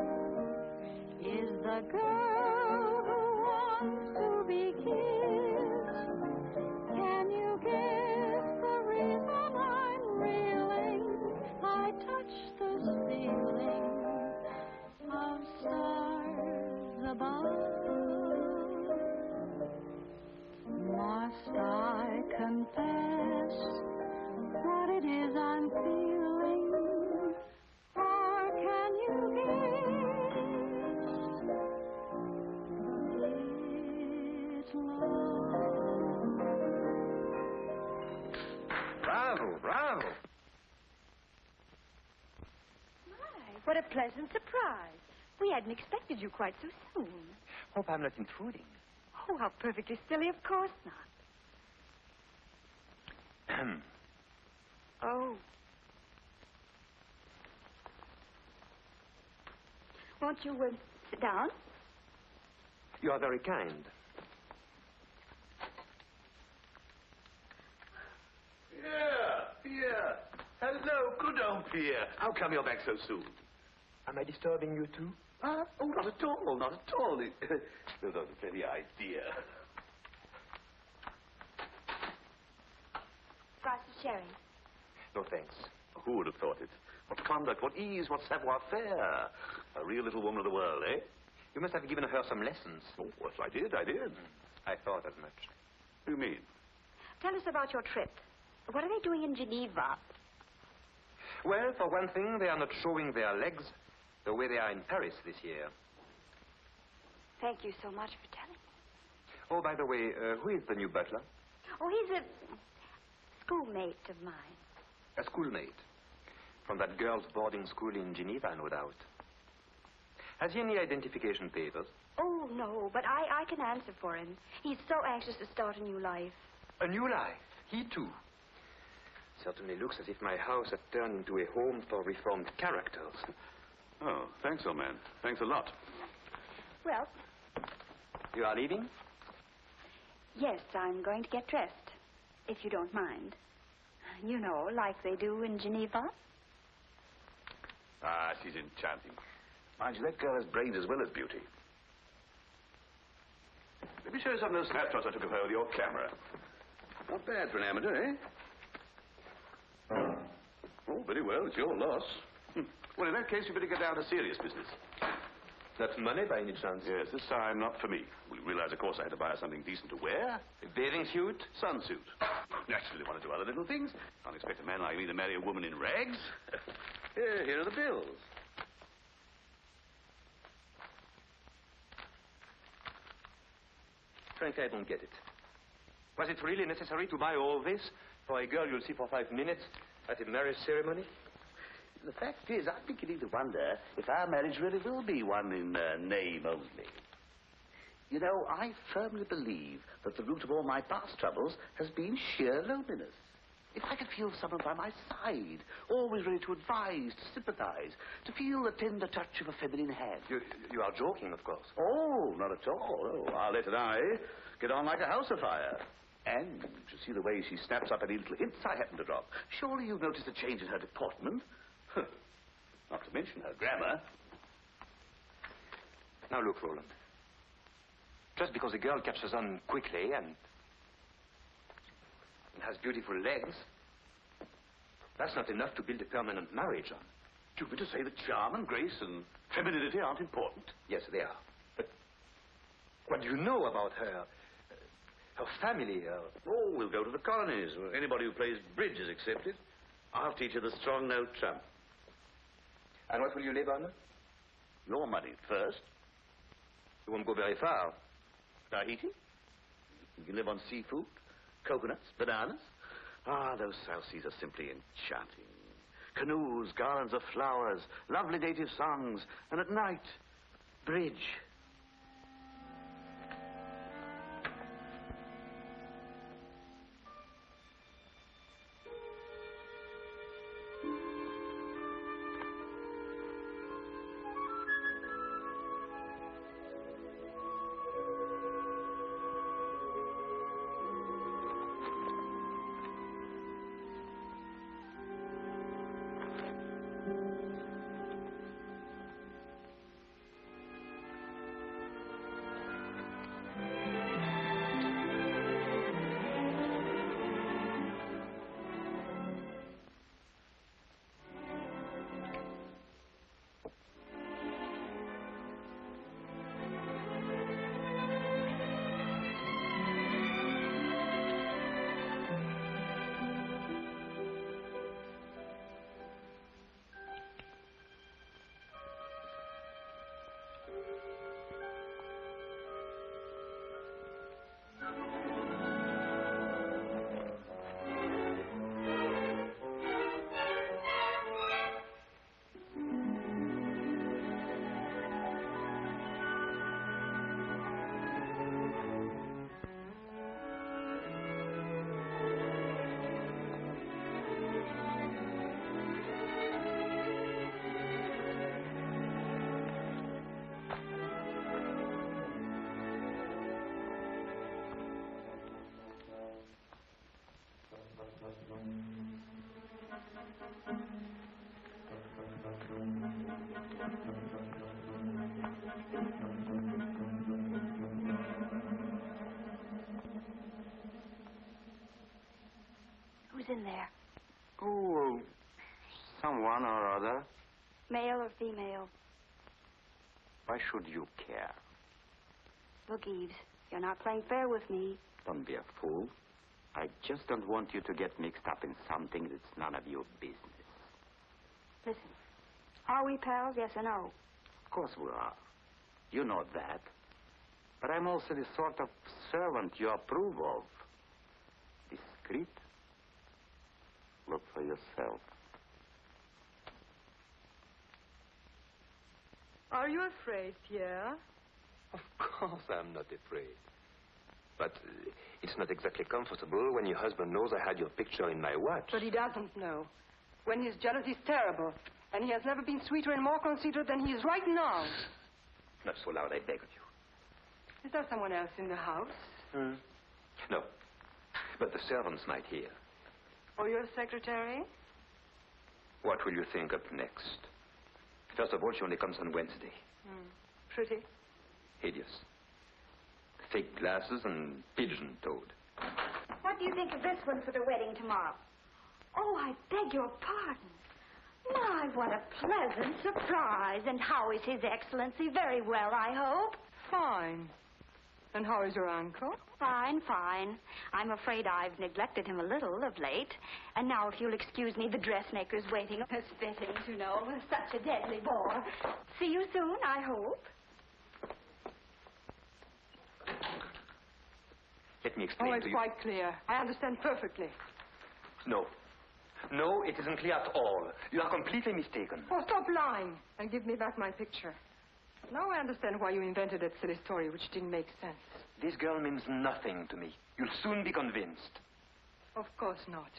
is the girl who wants to be kissed. Can you guess the reason I'm reeling? I touch this feeling of stars above. Must I confess what it is I'm feeling? Or can you guess it's love? Bravo, bravo. My, what a pleasant surprise. We hadn't expected you quite so soon. Hope I'm not intruding. Oh, how perfectly silly. Of course not. Oh. Won't you sit down? You are very kind. Pierre. Hello, good old Pierre. How come you're back so soon? Am I disturbing you too? Oh, not at all, not at all. There's not any idea. Glass of sherry. No, thanks. Who would have thought it? What conduct, what ease, what savoir-faire. A real little woman of the world, eh? You must have given her some lessons. Oh, yes, I did. I thought as much. What do you mean? Tell us about your trip. What are they doing in Geneva? Well, for one thing, they are not showing their legs the way they are in Paris this year. Thank you so much for telling me. Oh, by the way, who is the new butler? Oh, he's a schoolmate of mine. A schoolmate. From that girls' boarding school in Geneva, no doubt. Has he any identification papers? Oh, no, but I can answer for him. He's so anxious to start a new life. A new life? He too? Certainly looks as if my house had turned into a home for reformed characters. Oh, thanks, old man. Thanks a lot. Well... You are leaving? Yes, I'm going to get dressed, if you don't mind. You know, like they do in Geneva. Ah, she's enchanting. Mind you, that girl has brains as well as beauty. Let me show you some of those snapshots I took of her with your camera. Not bad for an amateur, eh? Oh, very well. It's your loss. Well, in that case, you better get down to serious business. Not money by any chance? Yes, this time not for me. We realized, of course, I had to buy her something decent to wear. A bathing suit? Sunsuit. Naturally want to do other little things. Can't expect a man like me to marry a woman in rags. Here are the bills. Frankly, I don't get it. Was it really necessary to buy all this for a girl you'll see for 5 minutes at a marriage ceremony? The fact is, I'm beginning to wonder if our marriage really will be one in name only. You know, I firmly believe that the root of all my past troubles has been sheer loneliness. If I could feel someone by my side, always ready to advise, to sympathize, to feel the tender touch of a feminine hand. You are joking, of course. Oh, not at all. Oh, Arlette and I get on like a house afire. And to see the way she snaps up any little hints I happen to drop. Surely you've noticed a change in her deportment? Not to mention her grammar. Now look, Roland. Just because a girl catches on quickly and has beautiful legs, that's not enough to build a permanent marriage on. Do you mean to say that charm and grace and femininity aren't important? Yes, they are. But what do you know about her? Her family? Oh, we'll go to the colonies. Anybody who plays bridge is accepted. I'll teach her the strong note trump. And what will you live on? Your money first. You won't go very far. Tahiti? You can live on seafood, coconuts, bananas. Ah, those South Seas are simply enchanting. Canoes, garlands of flowers, lovely native songs, and at night, bridge. Who's in there? Oh, someone or other. Male or female? Why should you care? Look, Eves, you're not playing fair with me. Don't be a fool. I just don't want you to get mixed up in something that's none of your business. Listen, are we pals, yes or no? Of course we are. You know that. But I'm also the sort of servant you approve of. Discreet. Look for yourself. Are you afraid, Pierre? Of course I'm not afraid. But it's not exactly comfortable when your husband knows I had your picture in my watch. But he doesn't know. When he's jealous, he's terrible. And he has never been sweeter and more conceited than he is right now. Not so loud, I beg of you. Is there someone else in the house? No. But the servants might hear. Or your secretary? What will you think up next? First of all, she only comes on Wednesday. Pretty. Hideous. Fake glasses and pigeon-toed. What do you think of this one for the wedding tomorrow? Oh, I beg your pardon. My, what a pleasant surprise. And how is His Excellency? Very well, I hope. Fine. And how is your uncle? Fine, fine. I'm afraid I've neglected him a little of late. And now, if you'll excuse me, the dressmaker's waiting. His fittings, you know. Such a deadly bore. See you soon, I hope. Let me explain Oh, it's to you. quite clear. I understand perfectly. No. No, it isn't clear at all. You are completely mistaken. Oh, stop lying and give me back my picture. Now I understand why you invented that silly story, which didn't make sense. This girl means nothing to me. You'll soon be convinced. Of course not.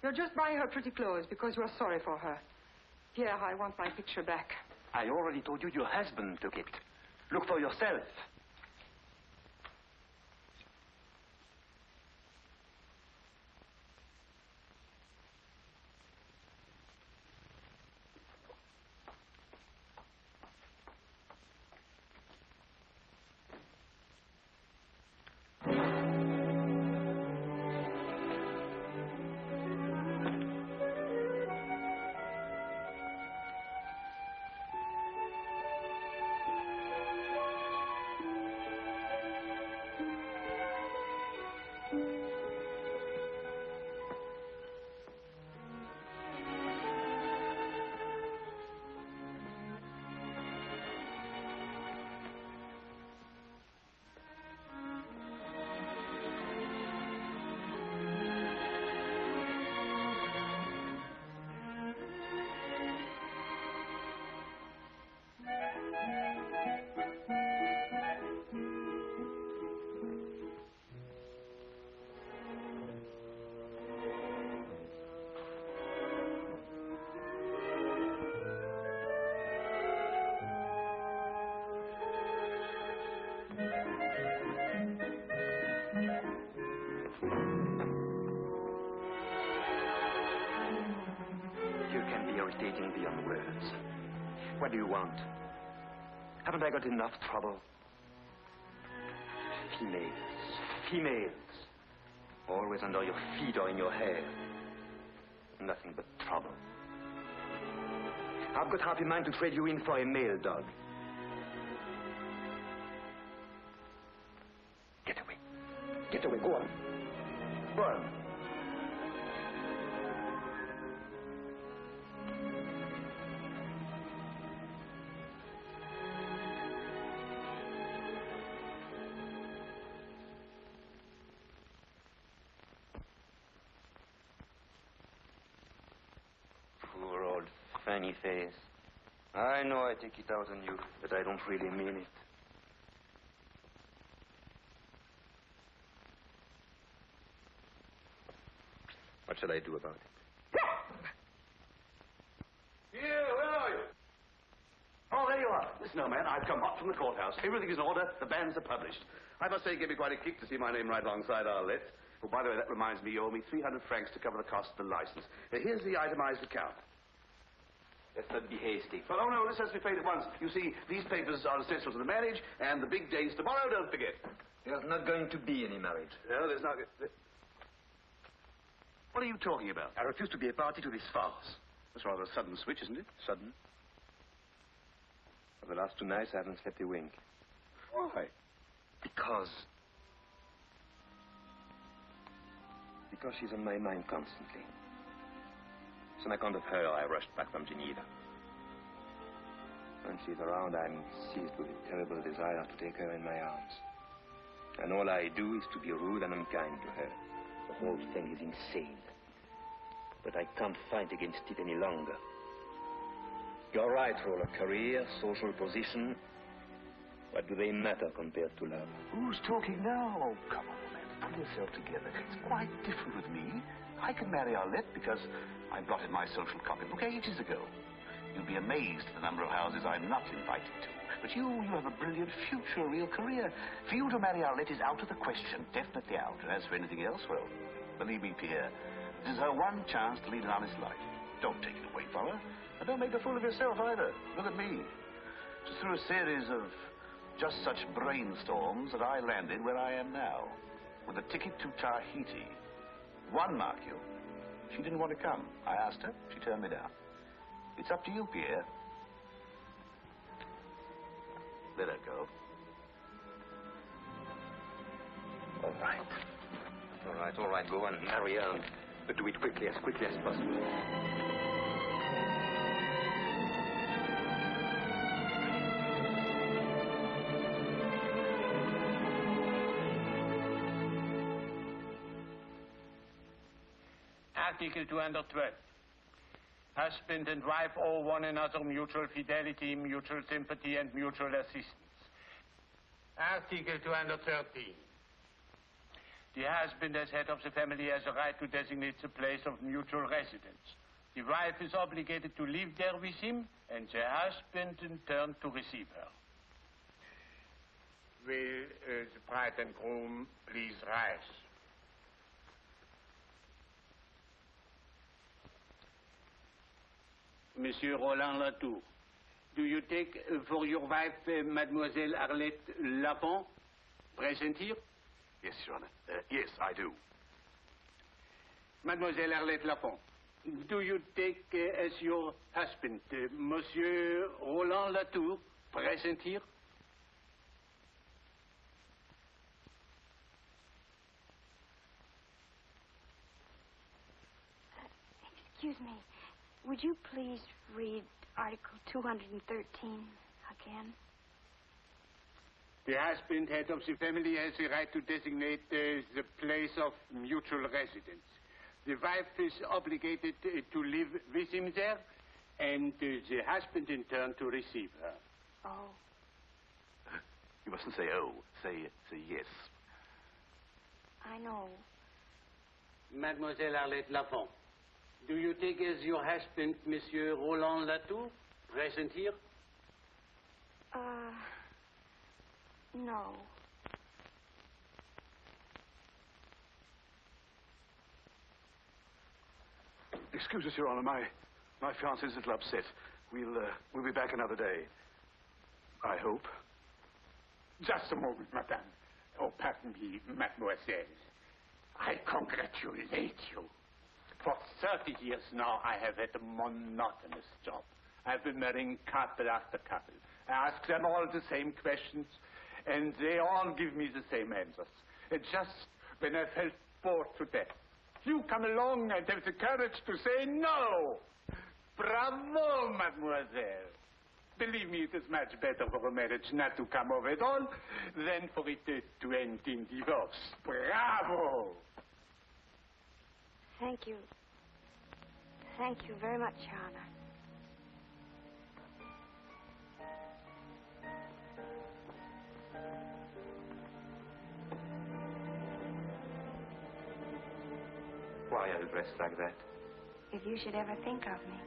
You're just buying her pretty clothes because you're sorry for her. Pierre, I want my picture back. I already told you your husband took it. Look for yourself. You can be irritating beyond words. What do you want? Haven't I got enough trouble? Females. Always under your feet or in your hair. Nothing but trouble. I've got half a mind to trade you in for a male dog. Get away. Get away. Go on. Go on. Poor old funny face. I know I take it out on you, but I don't really mean it. What shall I do about it? Here, where are you? Oh, there you are. Listen, old man, I've come hot from the courthouse. Everything is in order. The banns are published. I must say it gave me quite a kick to see my name right alongside Arlette. Oh, by the way, that reminds me, you owe me 300 francs to cover the cost of the license. Here's the itemized account. Let's not be hasty. Well, oh, no, this has to be paid at once. You see, these papers are essential to the marriage, and the big day's tomorrow, don't forget. There's not going to be any marriage. No, there's not... What are you talking about? I refuse to be a party to this farce. That's rather a sudden switch, isn't it? Sudden? For the last 2 nights, I haven't slept a wink. Why? Because she's on my mind constantly. So on account of her, I rushed back from Geneva. When she's around, I'm seized with a terrible desire to take her in my arms. And all I do is to be rude and unkind to her. The whole thing is insane. But I can't fight against it any longer. You're right, Roller. Career, social position. What do they matter compared to love? Who's talking now? Oh, come on, man. Pull yourself together. It's quite different with me. I can marry Arlette because I blotted my social copybook ages ago. You'd be amazed at the number of houses I'm not invited to. But you have a brilliant future, a real career. For you to marry Arlette is out of the question, definitely out. And as for anything else, well, believe me, Pierre, this is her one chance to lead an honest life. Don't take it away from her. And don't make a fool of yourself either. Look at me. Just through a series of just such brainstorms that I landed where I am now, with a ticket to Tahiti. One, mark you. She didn't want to come. I asked her. She turned me down. It's up to you, Pierre. Let her go. All right. All right. Go and marry her. But do it quickly as possible. Article 212. Husband and wife owe one another mutual fidelity, mutual sympathy, and mutual assistance. Article 213. The husband, as head of the family, has a right to designate the place of mutual residence. The wife is obligated to live there with him, and the husband, in turn, to receive her. Will the bride and groom please rise? Monsieur Roland Latour, do you take for your wife Mademoiselle Arlette Lafont, present here? Yes, Your Honor. Yes, I do. Mademoiselle Arlette Lafont, do you take as your husband Monsieur Roland Latour, present here? Excuse me. Would you please read Article 213 again? The husband, head of the family, has the right to designate the place of mutual residence. The wife is obligated to live with him there, and the husband, in turn, to receive her. Oh. You mustn't say oh. Say yes. I know. Mademoiselle Arlette Lafont, do you take as your husband Monsieur Roland Latour, present here? No. Excuse us, Your Honor. My fiancée is a little upset. We'll be back another day. I hope. Just a moment, madame. Oh, pardon me, mademoiselle. I congratulate you. For 30 years now, I have had a monotonous job. I've been marrying couple after couple. I ask them all the same questions, and they all give me the same answers. And just when I felt bored to death, you come along and have the courage to say no. Bravo, mademoiselle. Believe me, it is much better for a marriage not to come off at all than for it to end in divorce. Bravo! Thank you. Thank you very much, Your Honor. Why are you dressed like that? If you should ever think of me,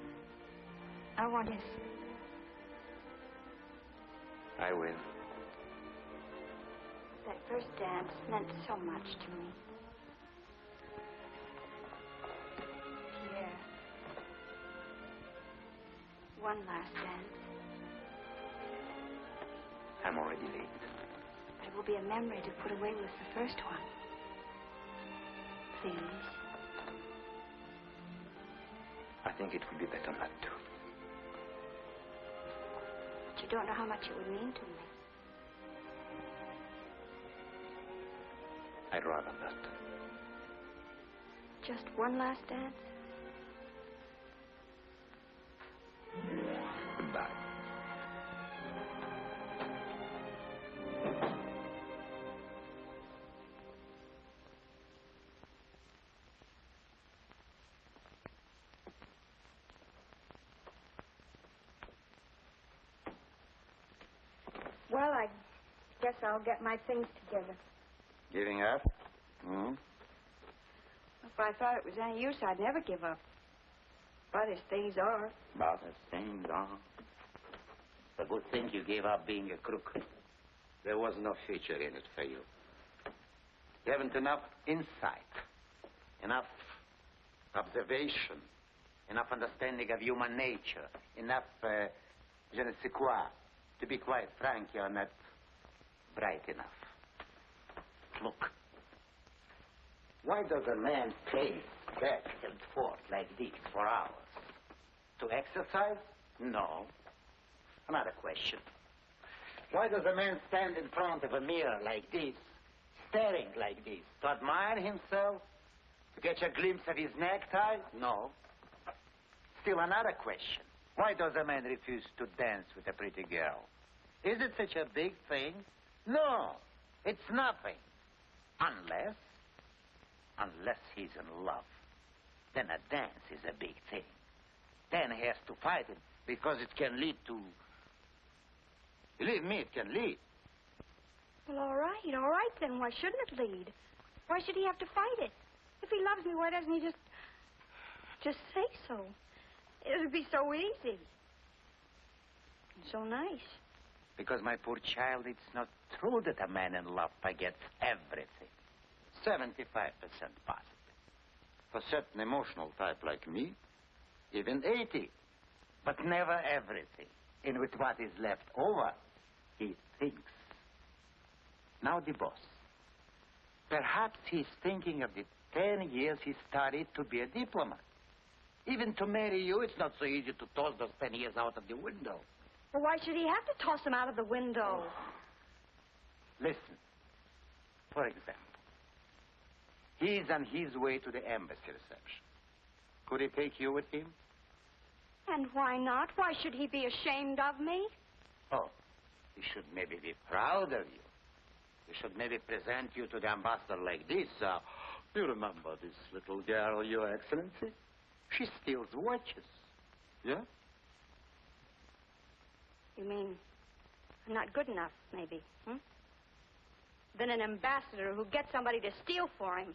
I want his... I will. That first dance meant so much to me. Pierre. One last dance. I'm already late. But it will be a memory to put away with the first one. Please. I think it would be better not to. But you don't know how much it would mean to me. I'd rather not. Just one last dance? Goodbye. Well, I guess I'll get my things together. Giving up? Hmm? If I thought it was any use, I'd never give up. But as things are... But as things are... It's a good thing you gave up being a crook. There was no future in it for you. You haven't enough insight, enough observation, enough understanding of human nature, enough je ne sais quoi. To be quite frank, you're not bright enough. Look. Why does a man pace back and forth like this for hours? To exercise? No. Another question. Why does a man stand in front of a mirror like this, staring like this? To admire himself? To catch a glimpse of his necktie? No. Still another question. Why does a man refuse to dance with a pretty girl? Is it such a big thing? No, it's nothing. Unless he's in love. Then a dance is a big thing. Then he has to fight it because it can lead to... Believe me, it can lead. Well, all right then. Why shouldn't it lead? Why should he have to fight it? If he loves me, why doesn't he just say so? It would be so easy. And so nice. Because, my poor child, it's not true that a man in love forgets everything. 75% possible. For certain emotional type like me, even 80. But never everything. And with what is left over, he thinks. Now the boss. Perhaps he's thinking of the 10 years he studied to be a diplomat. Even to marry you, it's not so easy to toss those 10 years out of the window. Well, why should he have to toss them out of the window? Listen. For example, he's on his way to the embassy reception. Could he take you with him? And why not? Why should he be ashamed of me? Oh, he should maybe be proud of you. He should maybe present you to the ambassador like this. Do you remember this little girl, Your Excellency? She steals watches. Yeah? You mean I'm not good enough, maybe, Then an ambassador who gets somebody to steal for him.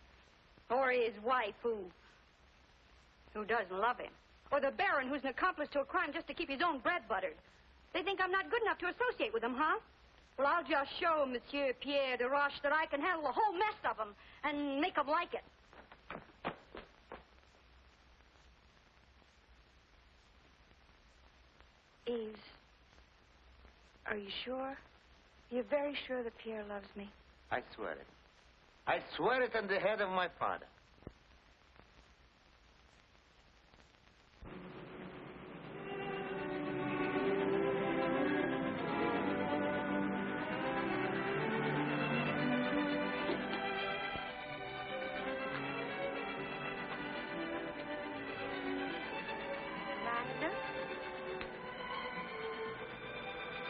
Or his wife who doesn't love him. Or the baron who's an accomplice to a crime just to keep his own bread buttered. They think I'm not good enough to associate with them, huh? Well, I'll just show Monsieur Pierre de Roche that I can handle the whole mess of them and make them like it. Yves, are you sure? You're very sure that Pierre loves me? I swear it. I swear it on the head of my father.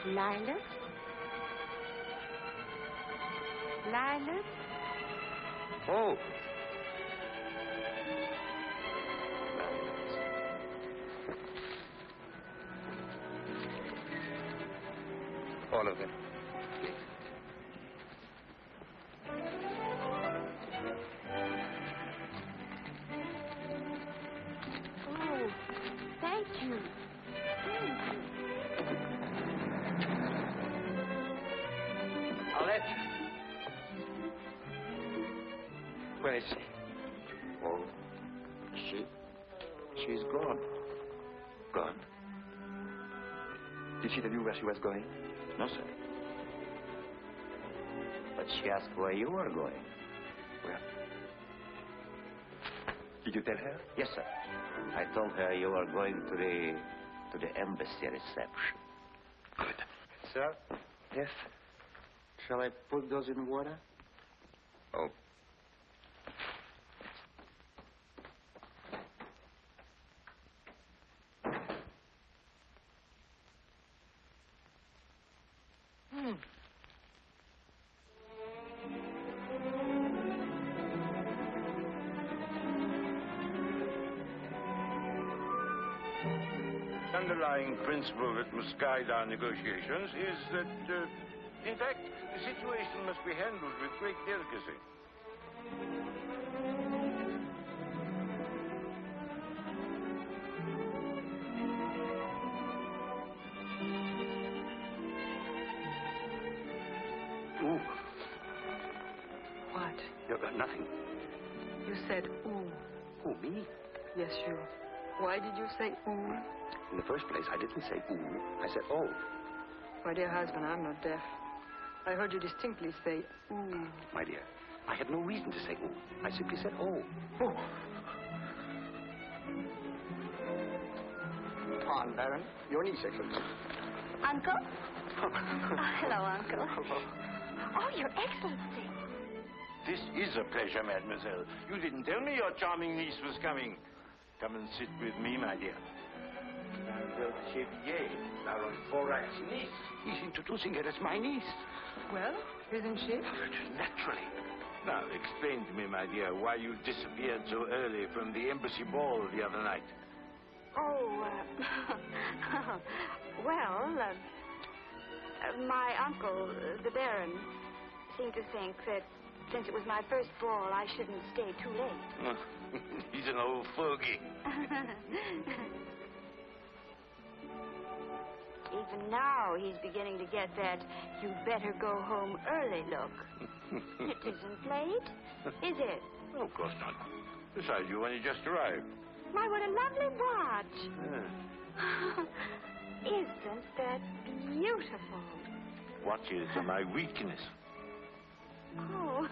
Lilas? Lilas? Oh. All of them. Please. Oh, thank you. Thank you. I'll let you. Where is she? Oh, she's gone. Gone? Did she tell you where she was going? No, sir. But she asked where you were going. Where? Did you tell her? Yes, sir. I told her you were going to the embassy reception. Good. Sir? Yes? Shall I put those in water? Oh. The underlying principle that must guide our negotiations is that, in fact, the situation must be handled with great delicacy. Ooh. What? You've got nothing. You said ooh. Who, me? Yes, you. Why did you say ooh? In the first place, I didn't say ooh. I said oh. My dear husband, I'm not deaf. I heard you distinctly say ooh. My dear, I had no reason to say ooh. I simply said oh. Oh. on, Baron. Your niece, Excellency. Uncle? Hello, Uncle. Oh, Your Excellency. This is a pleasure, mademoiselle. You didn't tell me your charming niece was coming. Come and sit with me, my dear. Mademoiselle Chevier, Baron Forac's niece. He's introducing her as my niece. Well, isn't she? Naturally. Now, explain to me, my dear, why you disappeared so early from the embassy ball the other night. Oh, well, my uncle, the Baron, seemed to think that since it was my first ball, I shouldn't stay too late. He's an old fogey. Even now, he's beginning to get that you'd better go home early look. It isn't late, is it? Oh, of course not. Besides, you only just arrived. My, what a lovely watch. Isn't that beautiful? Watches are my weakness. Oh,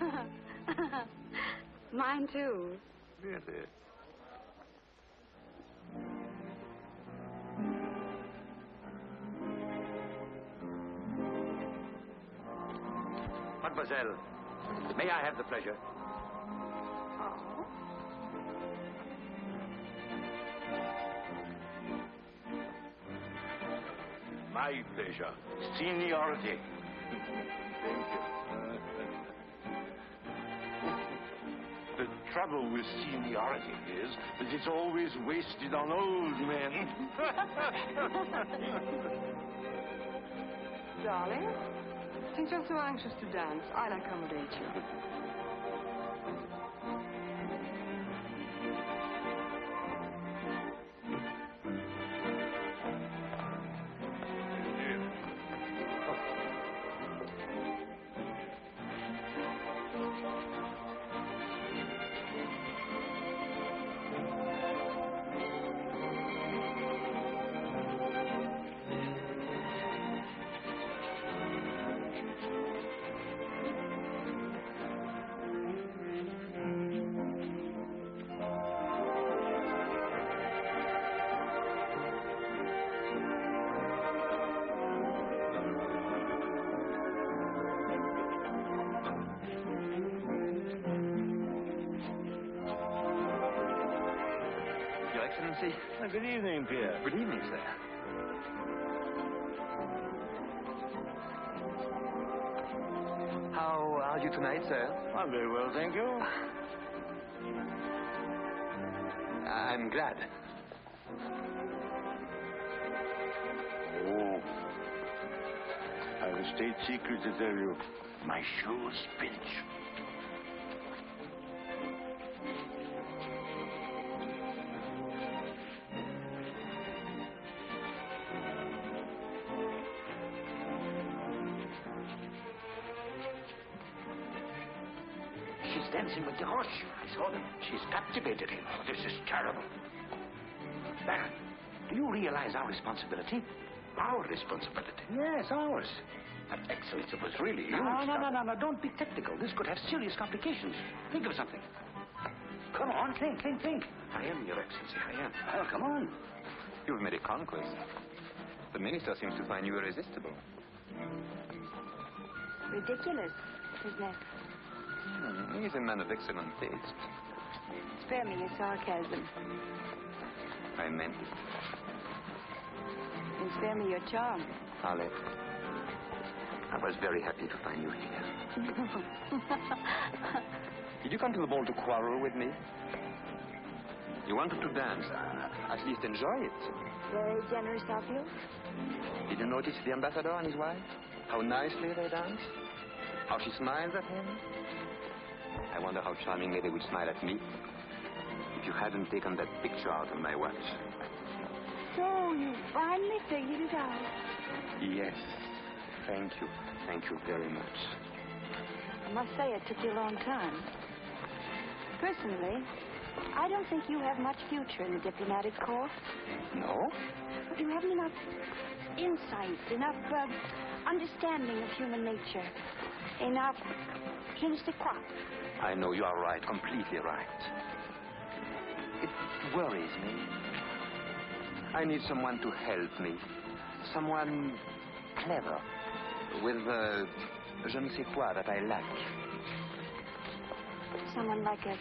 mine too. Really? Mademoiselle, may I have the pleasure? Oh? My pleasure. Seniority. Thank you. The trouble with seniority is that it's always wasted on old men. Darling, since you're so anxious to dance, I'll accommodate you. Excellency. Good evening, Pierre. Good evening, sir. How are you tonight, sir? I'm very well, thank you. I'm glad. Oh. I have a state secret to tell you. My shoes pinch. Dancing with Desroches. I saw them. She's captivated him. Oh, this is terrible. Baron, do you realize our responsibility? Our responsibility. Yes, ours. But, Excellency, it was really you. No. Don't be technical. This could have serious complications. Think of something. Come on, think. I am, Your Excellency, I am. Well, come on. You've made a conquest. The minister seems to find you irresistible. Ridiculous, isn't it? He's a man of excellent taste. Spare me your sarcasm. I meant it. And spare me your charm. Harley, I was very happy to find you here. Did you come to the ball to quarrel with me? You wanted to dance. At least enjoy it. Very generous of you. Did you notice the ambassador and his wife? How nicely they dance? How she smiles at him? I wonder how charmingly they would smile at me if you hadn't taken that picture out of my watch. So you finally figured it out. Yes. Thank you. Thank you very much. I must say it took you a long time. Personally, I don't think you have much future in the diplomatic corps. No? You haven't enough insight, enough understanding of human nature, enough je ne sais quoi. I know you are right, completely right. It worries me. I need someone to help me. Someone clever. With je ne sais quoi that I lack. Someone like a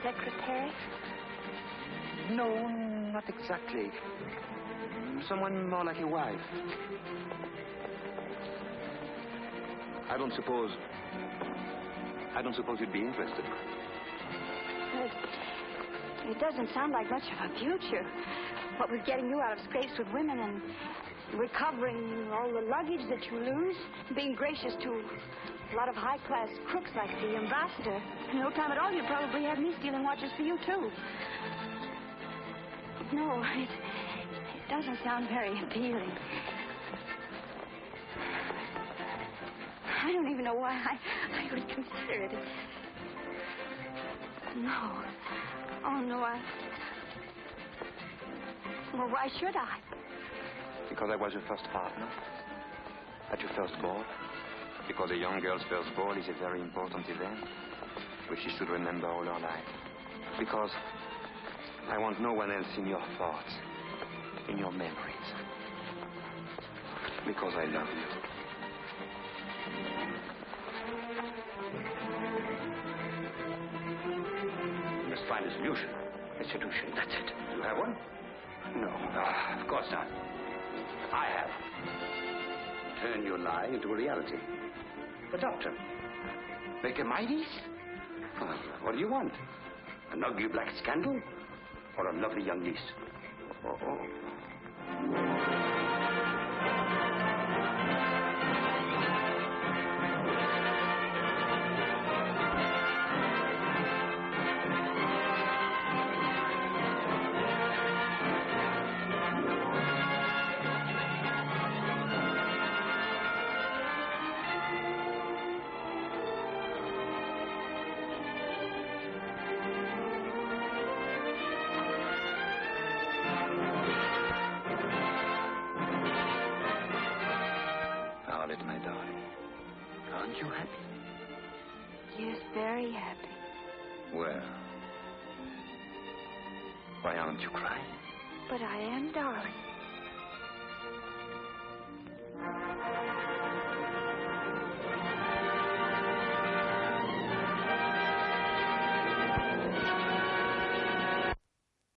secretary? No, not exactly. Someone more like a wife. I don't suppose you'd be interested. It doesn't sound like much of a future. What with getting you out of scrapes with women and recovering all the luggage that you lose, being gracious to a lot of high-class crooks like the ambassador. In no time at all, you'd probably have me stealing watches for you, too. No, it doesn't sound very appealing. I don't even know why I would consider it. No. Oh, no, Well, why should I? Because I was your first partner at your first ball. Because a young girl's first ball is a very important event which she should remember all her life. Because I want no one else in your thoughts, in your memories. Because I love you. You must find a solution. A solution, that's it. You have one? No, of course not. I have. Turn your lie into a reality. The doctor. Make a Midas? What do you want? An ugly black scandal? Or a lovely young niece? Violet, my darling, aren't you happy? Yes, very happy. Well, why aren't you crying? But I am, darling.